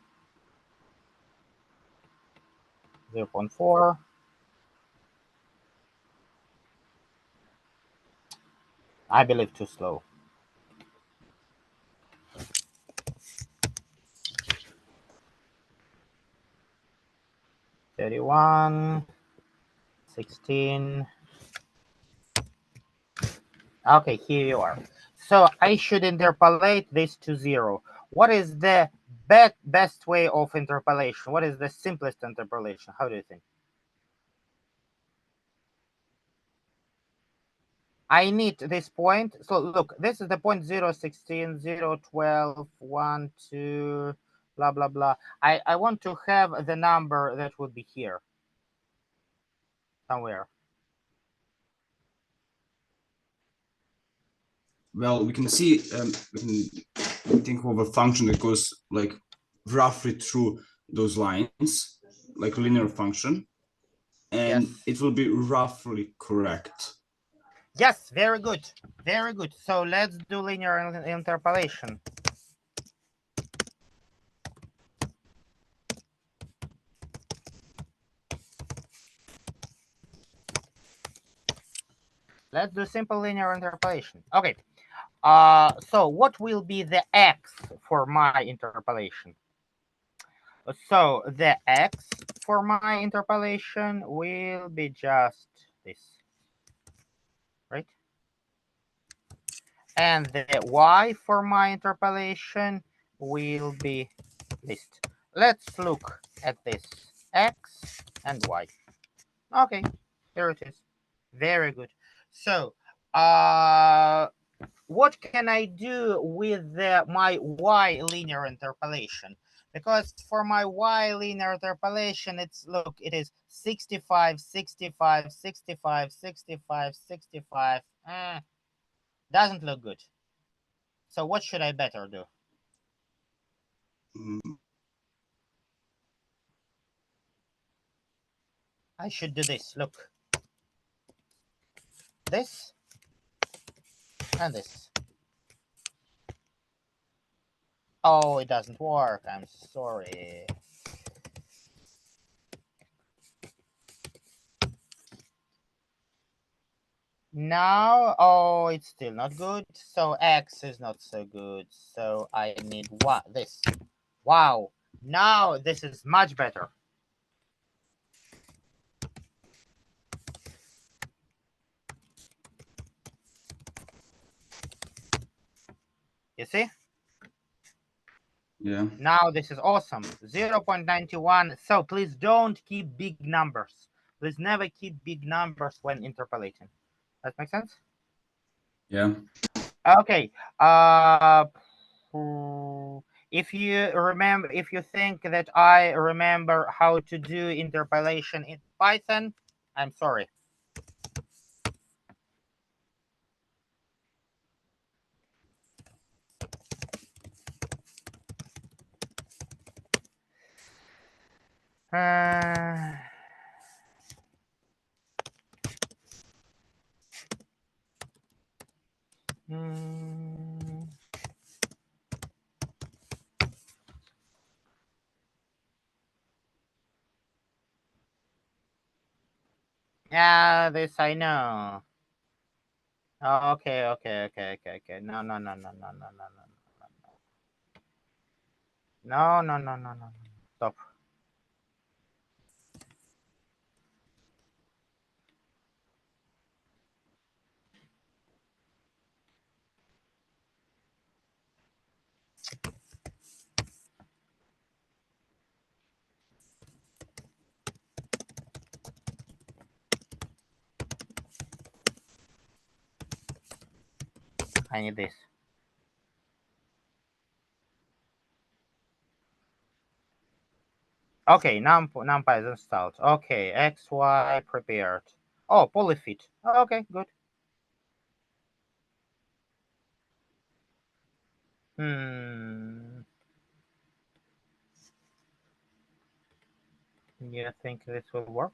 0.4. I believe too slow. $31, $16. Okay, here you are. So I should interpolate this to 0. What is the best way of interpolation? What is the simplest interpolation? How do you think? I need this point. So look, this is the point 0, 16, 0, 12, 1, 2, blah, blah, blah. I want to have the number that would be here somewhere. Well, we can see, we can think of a function that goes like roughly through those lines, like a linear function, and yes, it will be roughly correct. Yes, very good. Very good. So let's do linear interpolation. Let's do simple linear interpolation. Okay. So what will be the x for my interpolation? So the x for my interpolation will be just this, right? And the y for my interpolation will be this. Let's look at this, x and y. Okay, here it is. Very good. So, what can I do with my y linear interpolation? Because for my y linear interpolation, it's, look, it is 65, 65, 65, 65, 65. Doesn't look good. So what should I better do? I should do this, look. This and this. Oh, it doesn't work. I'm sorry. Now, oh, it's still not good. So X is not so good. So I need what? This. Wow. Now this is much better. You see? Yeah. Now this is awesome. 0.91. So please don't keep big numbers. Please never keep big numbers when interpolating. That makes sense? Yeah. Okay. If you remember, if you think that I remember how to do interpolation in Python, I'm sorry. Yeah, this I know. Oh, okay. No. No. Stop. I need this. Okay, numpy is installed. Okay, XY prepared. Oh, polyfit. Okay, good. You think this will work?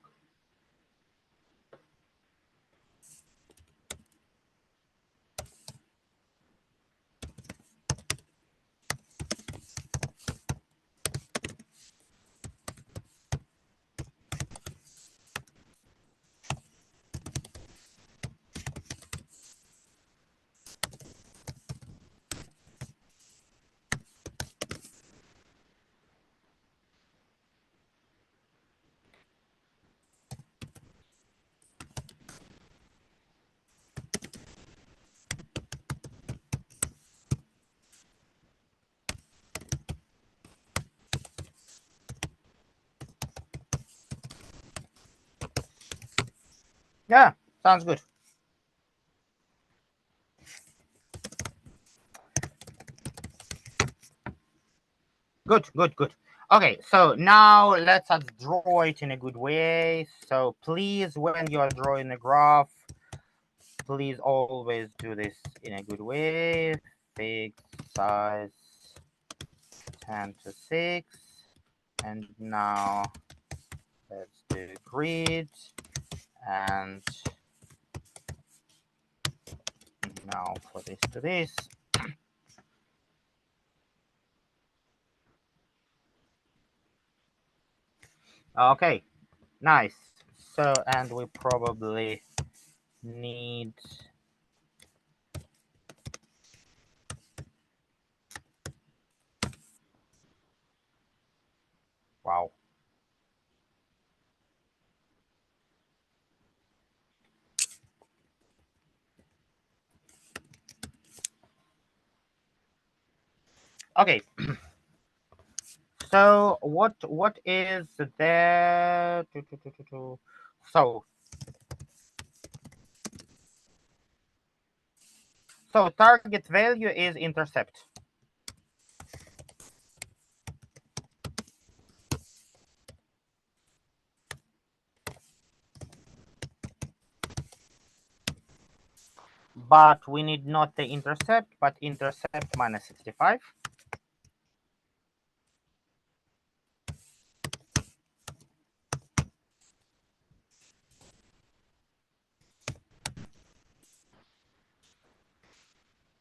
Yeah, sounds good. Good. Okay, so now let's draw it in a good way. So please, when you are drawing a graph, please always do this in a good way. Fixed size 10 to 6. And now let's do grid. And now for this to this. Okay, nice. So, and we probably need wow. Okay. So what is there? So target value is intercept. but we need not the intercept, but intercept minus 65.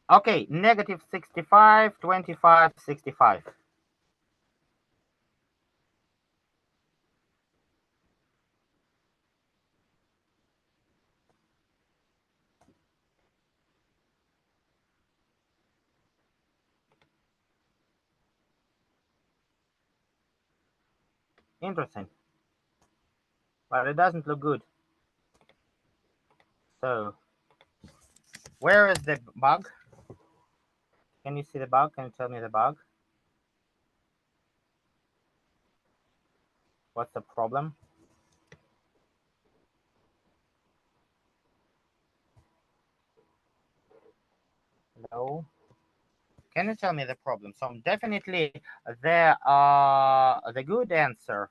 Okay, negative 65, 25, 65. Interesting. But it doesn't look good. So, where is the bug? Can you see the bug? Can you tell me the bug? What's the problem? Hello? Can you tell me the problem? So definitely the good answer,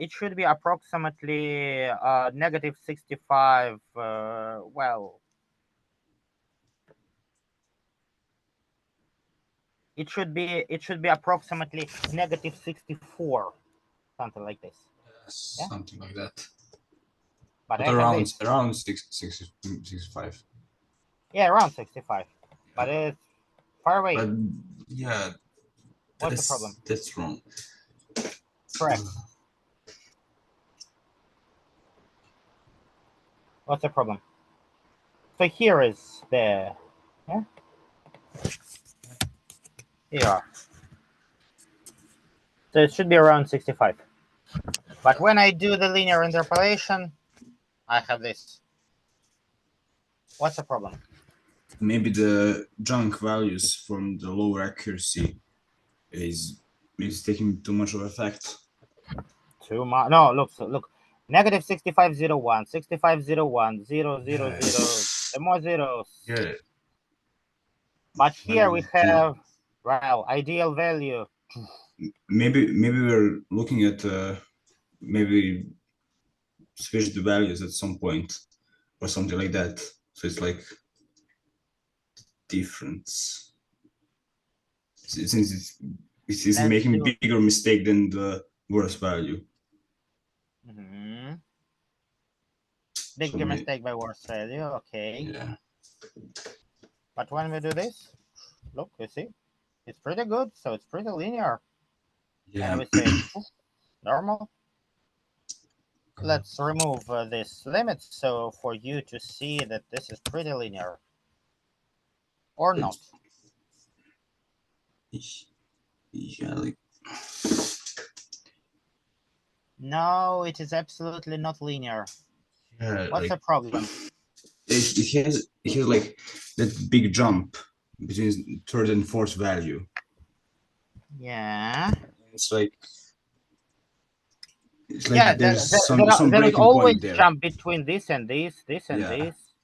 it should be approximately negative 65. Well, it should be approximately negative 64, something like this. Yeah? Something like that. But around 65. Yeah, around 65. But it's far away. But yeah, what's the problem? That's wrong. Correct. What's the problem? So here is the, yeah? Here you are. So it should be around 65. But when I do the linear interpolation, I have this. What's the problem? Maybe the junk values from the lower accuracy is taking too much of effect. Too much? No, look. Negative 6501, 6501, 000, the more zeros. Yeah. But here we have, well, ideal value. Maybe we're looking at maybe switch the values at some point or something like that. So it's like difference. Since it's making bigger mistake than the worst value. Bigger mistake by worst value, okay. Yeah. But when we do this, look, you see, it's pretty good, so it's pretty linear. Yeah. And we say normal. Let's remove this limit so for you to see that this is pretty linear. Or not. Yeah, like... No, it is absolutely not linear. Yeah, what's the problem? It has like that big jump between third and fourth value. Yeah. It's like yeah, there's some there is breaking always point there. jump between this and this and Yeah. this.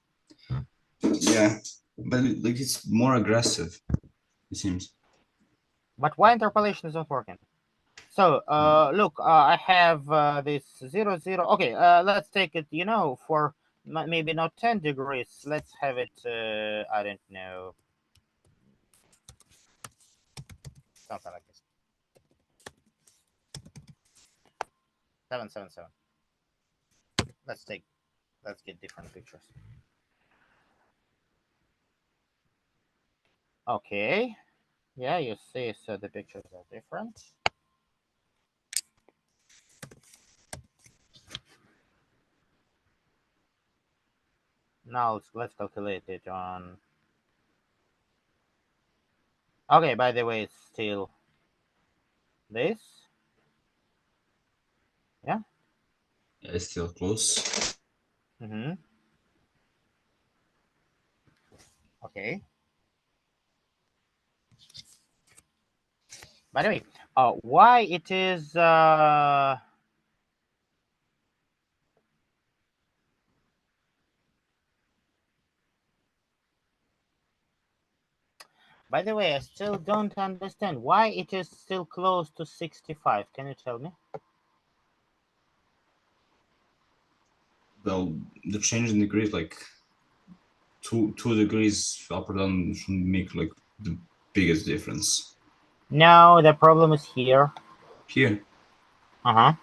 Yeah, but like it's more aggressive, it seems. But why interpolation is not working? So look, I have this 0, 0. Okay, let's take it, for maybe not 10 degrees. Let's have it, I don't know, something like this. 777. Let's get different pictures. Okay. Yeah, you see, so the pictures are different. Now let's calculate it on. Okay, by the way, it's still this. Yeah. Yeah, it's still close. Okay. By the way, why it is by the way, I still don't understand why it is still close to 65. Can you tell me? Well, the change in the grid, like 2 degrees up or down shouldn't make like the biggest difference. No, the problem is here. Here. Uh-huh.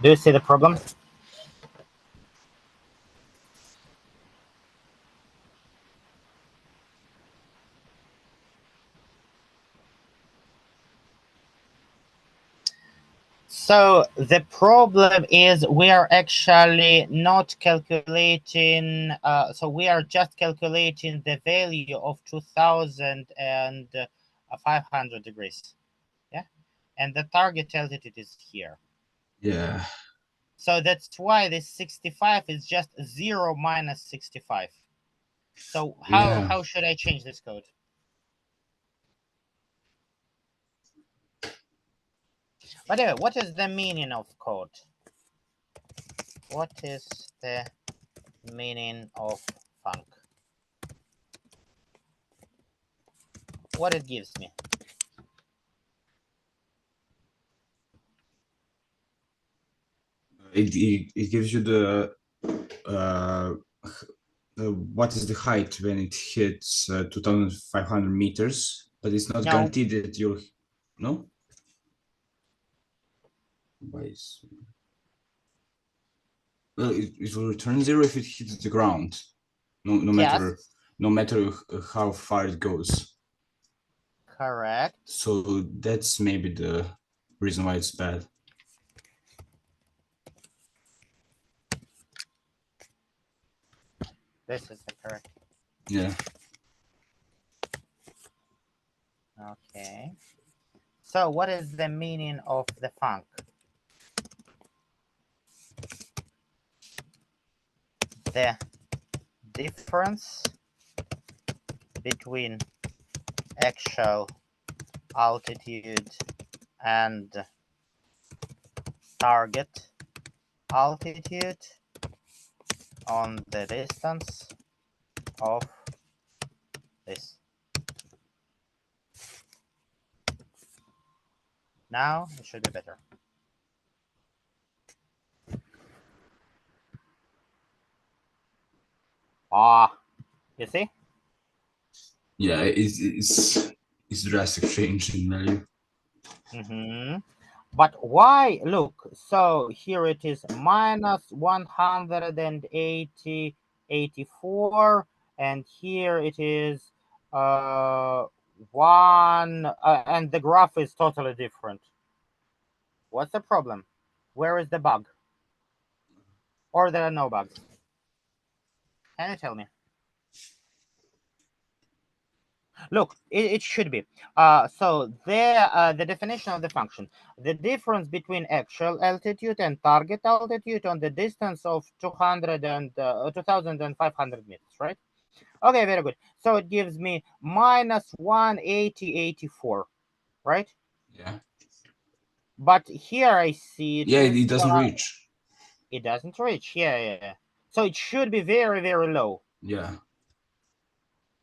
Do you see the problem? So the problem is we are actually not calculating, so we are just calculating the value of 2500 degrees. Yeah. And the target altitude is here. Yeah. So that's why this 65 is just 0 minus 65. So how should I change this code? But anyway, what is the meaning of code? What is the meaning of func? What it gives me? It gives you the what is the height when it hits 2,500 meters, but it's not guaranteed that you'll. No. Why is? Well, it will return 0 if it hits the ground, no matter how far it goes. Correct. So that's maybe the reason why it's bad. This is the correct. Yeah. Okay. So what is the meaning of the func? The difference between actual altitude and target altitude on the distance of this. Now it should be better. You see? Yeah, it's drastic change in value. But why? Look, so here it is minus 184, and here it is 1, and the graph is totally different. What's the problem? Where is the bug? Or there are no bugs? Can you tell me? Look, it should be. So the definition of the function, the difference between actual altitude and target altitude on the distance of 2,500 meters, right? Okay, very good. So it gives me minus 180.84, right? Yeah. But here I see it doesn't reach. It doesn't reach. Yeah. So it should be very, very low. Yeah.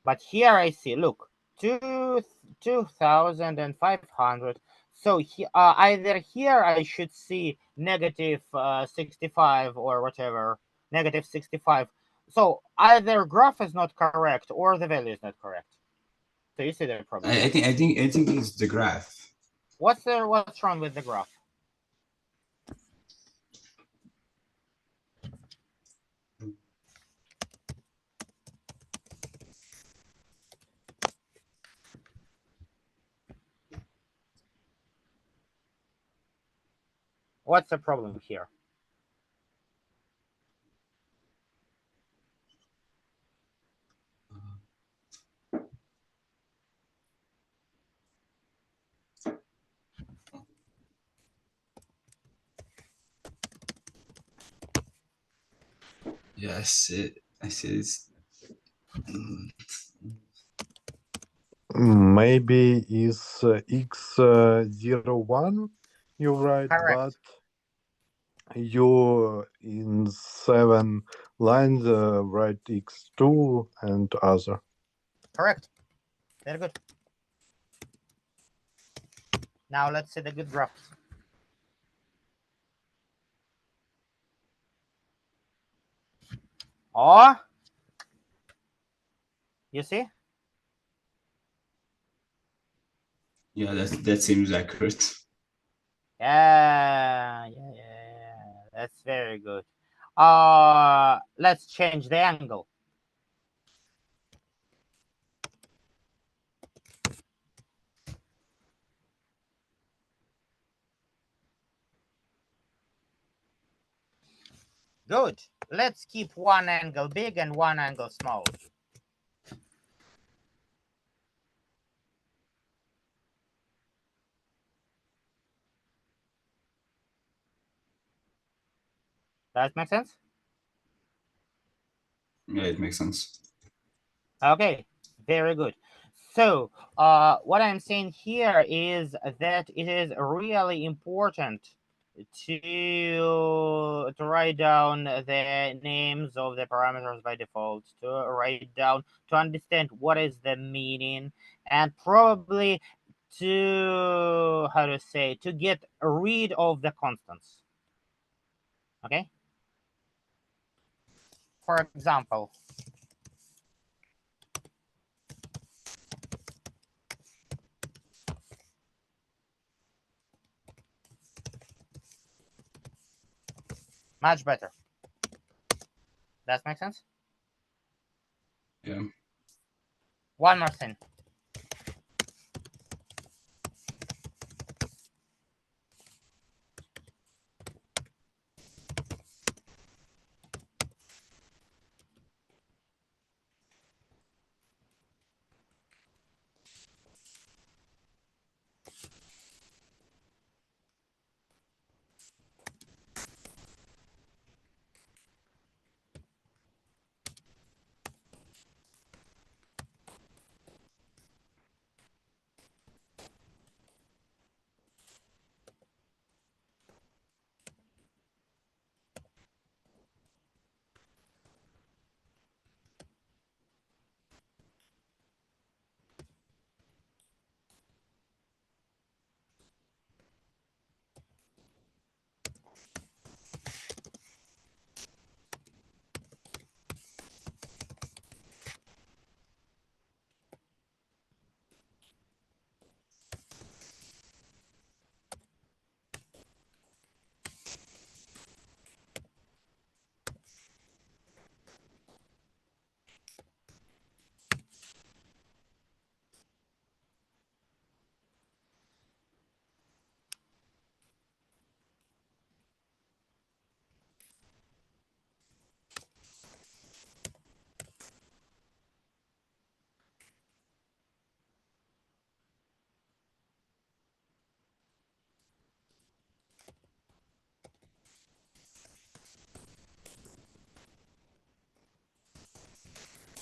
But here I see, look, 2,500. So either here I should see negative 65 or whatever, negative 65. So either graph is not correct or the value is not correct. So you see the problem. I think it's the graph. What's wrong with the graph? What's the problem here? Yeah, I see it's. Maybe is x01 you write, Correct. but you in 7 lines write x2 and other. Correct. Very good. Now let's see the good graphs. Oh, you see? Yeah, that seems accurate. Yeah. That's very good. Let's change the angle. Good. Let's keep one angle big and one angle small. Does that make sense? Yeah, it makes sense. Okay, very good. So what I'm saying here is that it is really important to write down the names of the parameters by default, to write down, to understand what is the meaning, and probably to, how to say, to get rid of the constants. Okay? For example, much better. Does that make sense? Yeah. One more thing.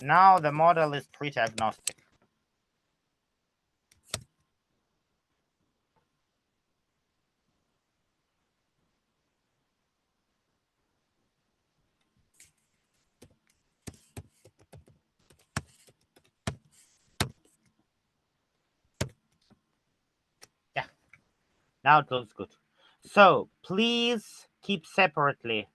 Now the model is pretty agnostic. Yeah, now it looks good. So please keep separately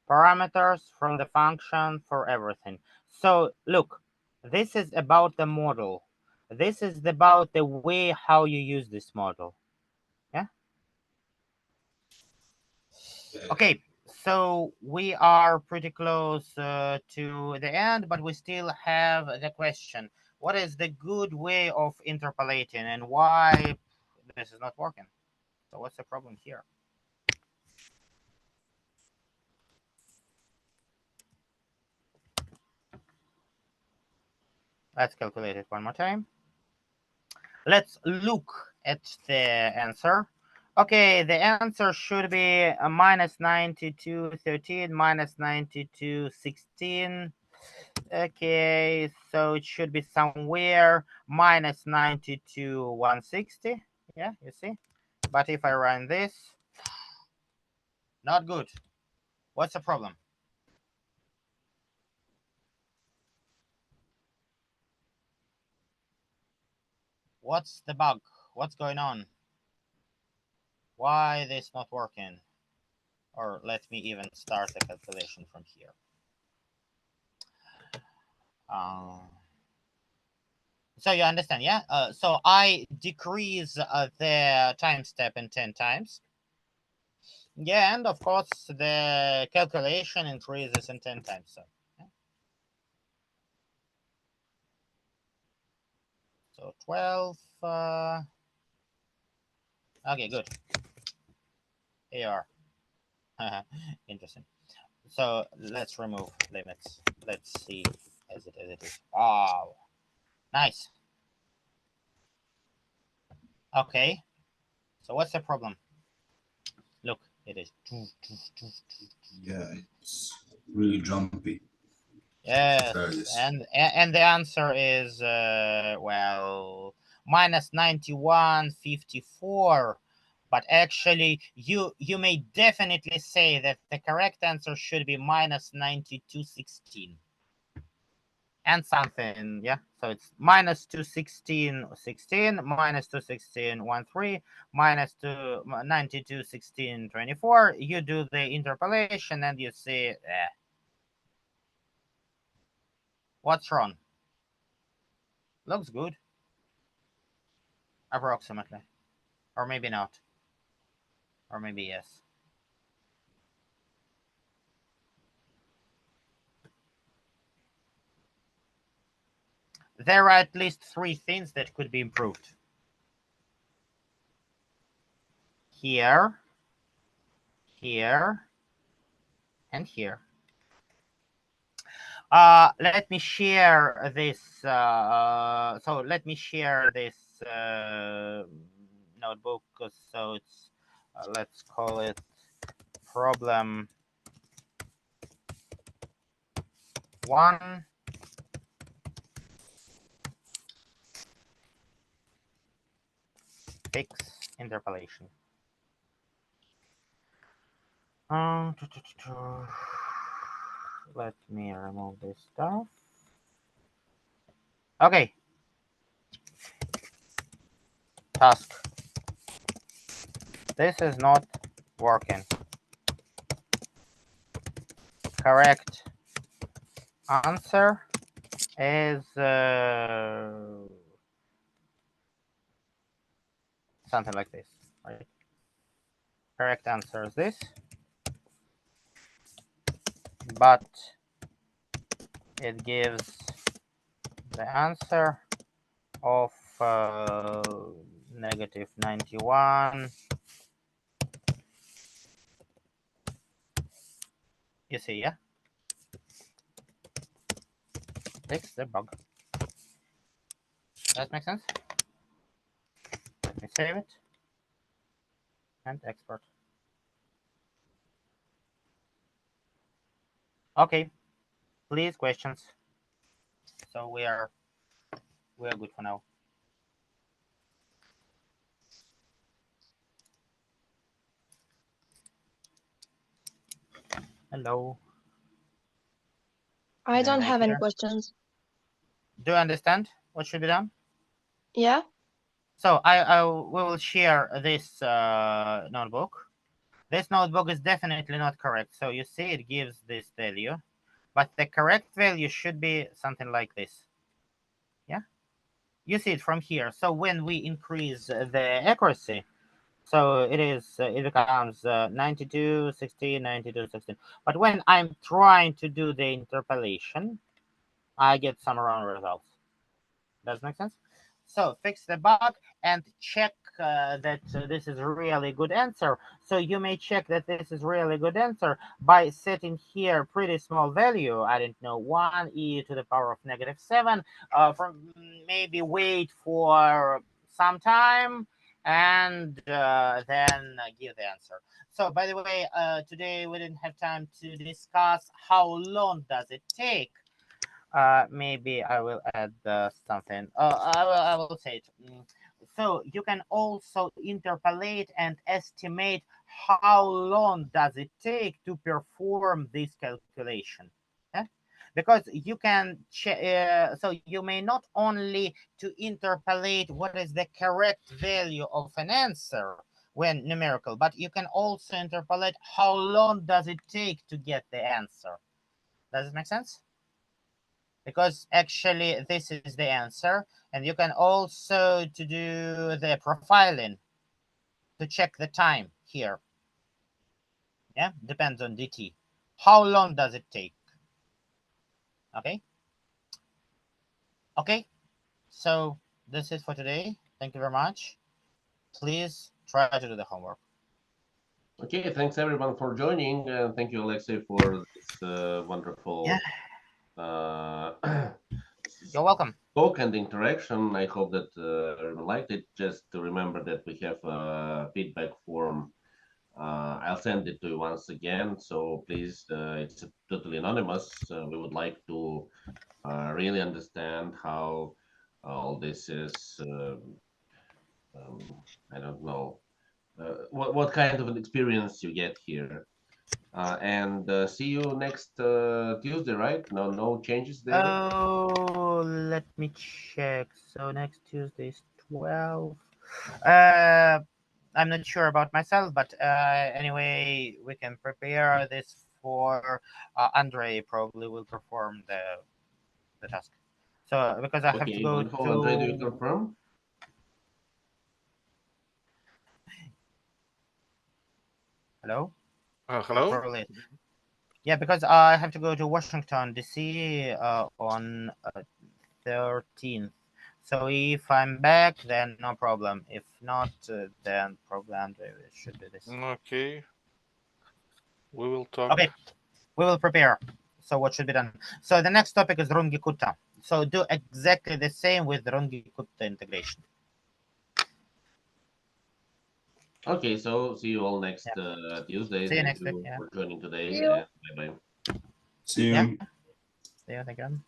parameters from the function for everything. So look, this is about the model. This is about the way how you use this model. Yeah. Okay, so we are pretty close to the end, but we still have the question. What is the good way of interpolating and why this is not working? So what's the problem here? Let's calculate it one more time. Let's look at the answer. Okay, the answer should be minus 9213 minus 9216. Okay, so it should be somewhere minus 92,160. Yeah, you see? But if I run this, not good. What's the problem? What's the bug? What's going on? Why this not working? Or let me even start the calculation from here. So you understand, yeah? So I decrease the time step in 10 times. Yeah, and of course the calculation increases in 10 times. So, yeah. So 12. Okay, good. Here are. Interesting. So let's remove limits. Let's see as it is. Wow. Nice. Okay. So what's the problem? Look, it is. Yeah, it's really jumpy. Yes, and the answer is well, minus 91.54. But actually, you may definitely say that the correct answer should be minus 92.16. And something, yeah. So it's minus 216.16, minus 216.13, minus 92.16.24. You do the interpolation and you see, what's wrong? Looks good. Approximately. Or maybe not. Or maybe yes. There are at least 3 things that could be improved. Here, here, and here. Let me share this. So let me share this notebook. So it's let's call it problem 1. Fix interpolation. Let me remove this stuff. Okay. Task. This is not working. Correct answer is something like this, right? Correct answer is this, but it gives the answer of negative 91. You see, yeah? Fix the bug. That makes sense? Let me save it and export. Okay, please questions. So we are good for now. Hello. I don't have any questions. Do you understand what should be done? Yeah. So we will share this notebook. This notebook is definitely not correct. So you see it gives this value, but the correct value should be something like this. Yeah, you see it from here. So when we increase the accuracy, so it becomes 92.16, 92.16. But when I'm trying to do the interpolation, I get some wrong results. Does that make sense? So fix the bug and check that this is a really good answer. So you may check that this is really good answer by setting here pretty small value. I don't know, 1e to the power of -7. From maybe wait for some time and then give the answer. So by the way, today we didn't have time to discuss how long does it take. Maybe I will add something. I will say it. So you can also interpolate and estimate how long does it take to perform this calculation. Yeah? Because you can so you may not only to interpolate what is the correct value of an answer, when numerical, but you can also interpolate how long does it take to get the answer. Does it make sense? Because actually this is the answer, and you can also to do the profiling to check the time here. Yeah, depends on dt. How long does it take? Okay. Okay, so this is for today. Thank you very much. Please try to do the homework. Okay, thanks everyone for joining. Thank you, Alexei, for this wonderful You're welcome. talk and interaction. I hope that everyone liked it. Just to remember that we have a feedback form. I'll send it to you once again. So please, it's totally anonymous. We would like to really understand how all this is. I don't know what kind of an experience you get here. And see you next Tuesday, right? No changes there. Oh, let me check. So next Tuesday is 12. I'm not sure about myself, but anyway, we can prepare this for Andre. Probably will perform the task. So because I have to go Wonderful. to. Andre, do you confirm? Hello. Hello. Yeah, because I have to go to Washington D.C. On 13th. So if I'm back, then no problem. If not, then probably Andre should do this. Okay. We will talk. Okay, we will prepare. So what should be done? So the next topic is Rungikuta. So do exactly the same with the Rungikuta integration. Okay, so see you all next Tuesday. See you Thank next week. you Yeah. for joining today. See you. And bye bye. See you. Yeah. See you. Thank you.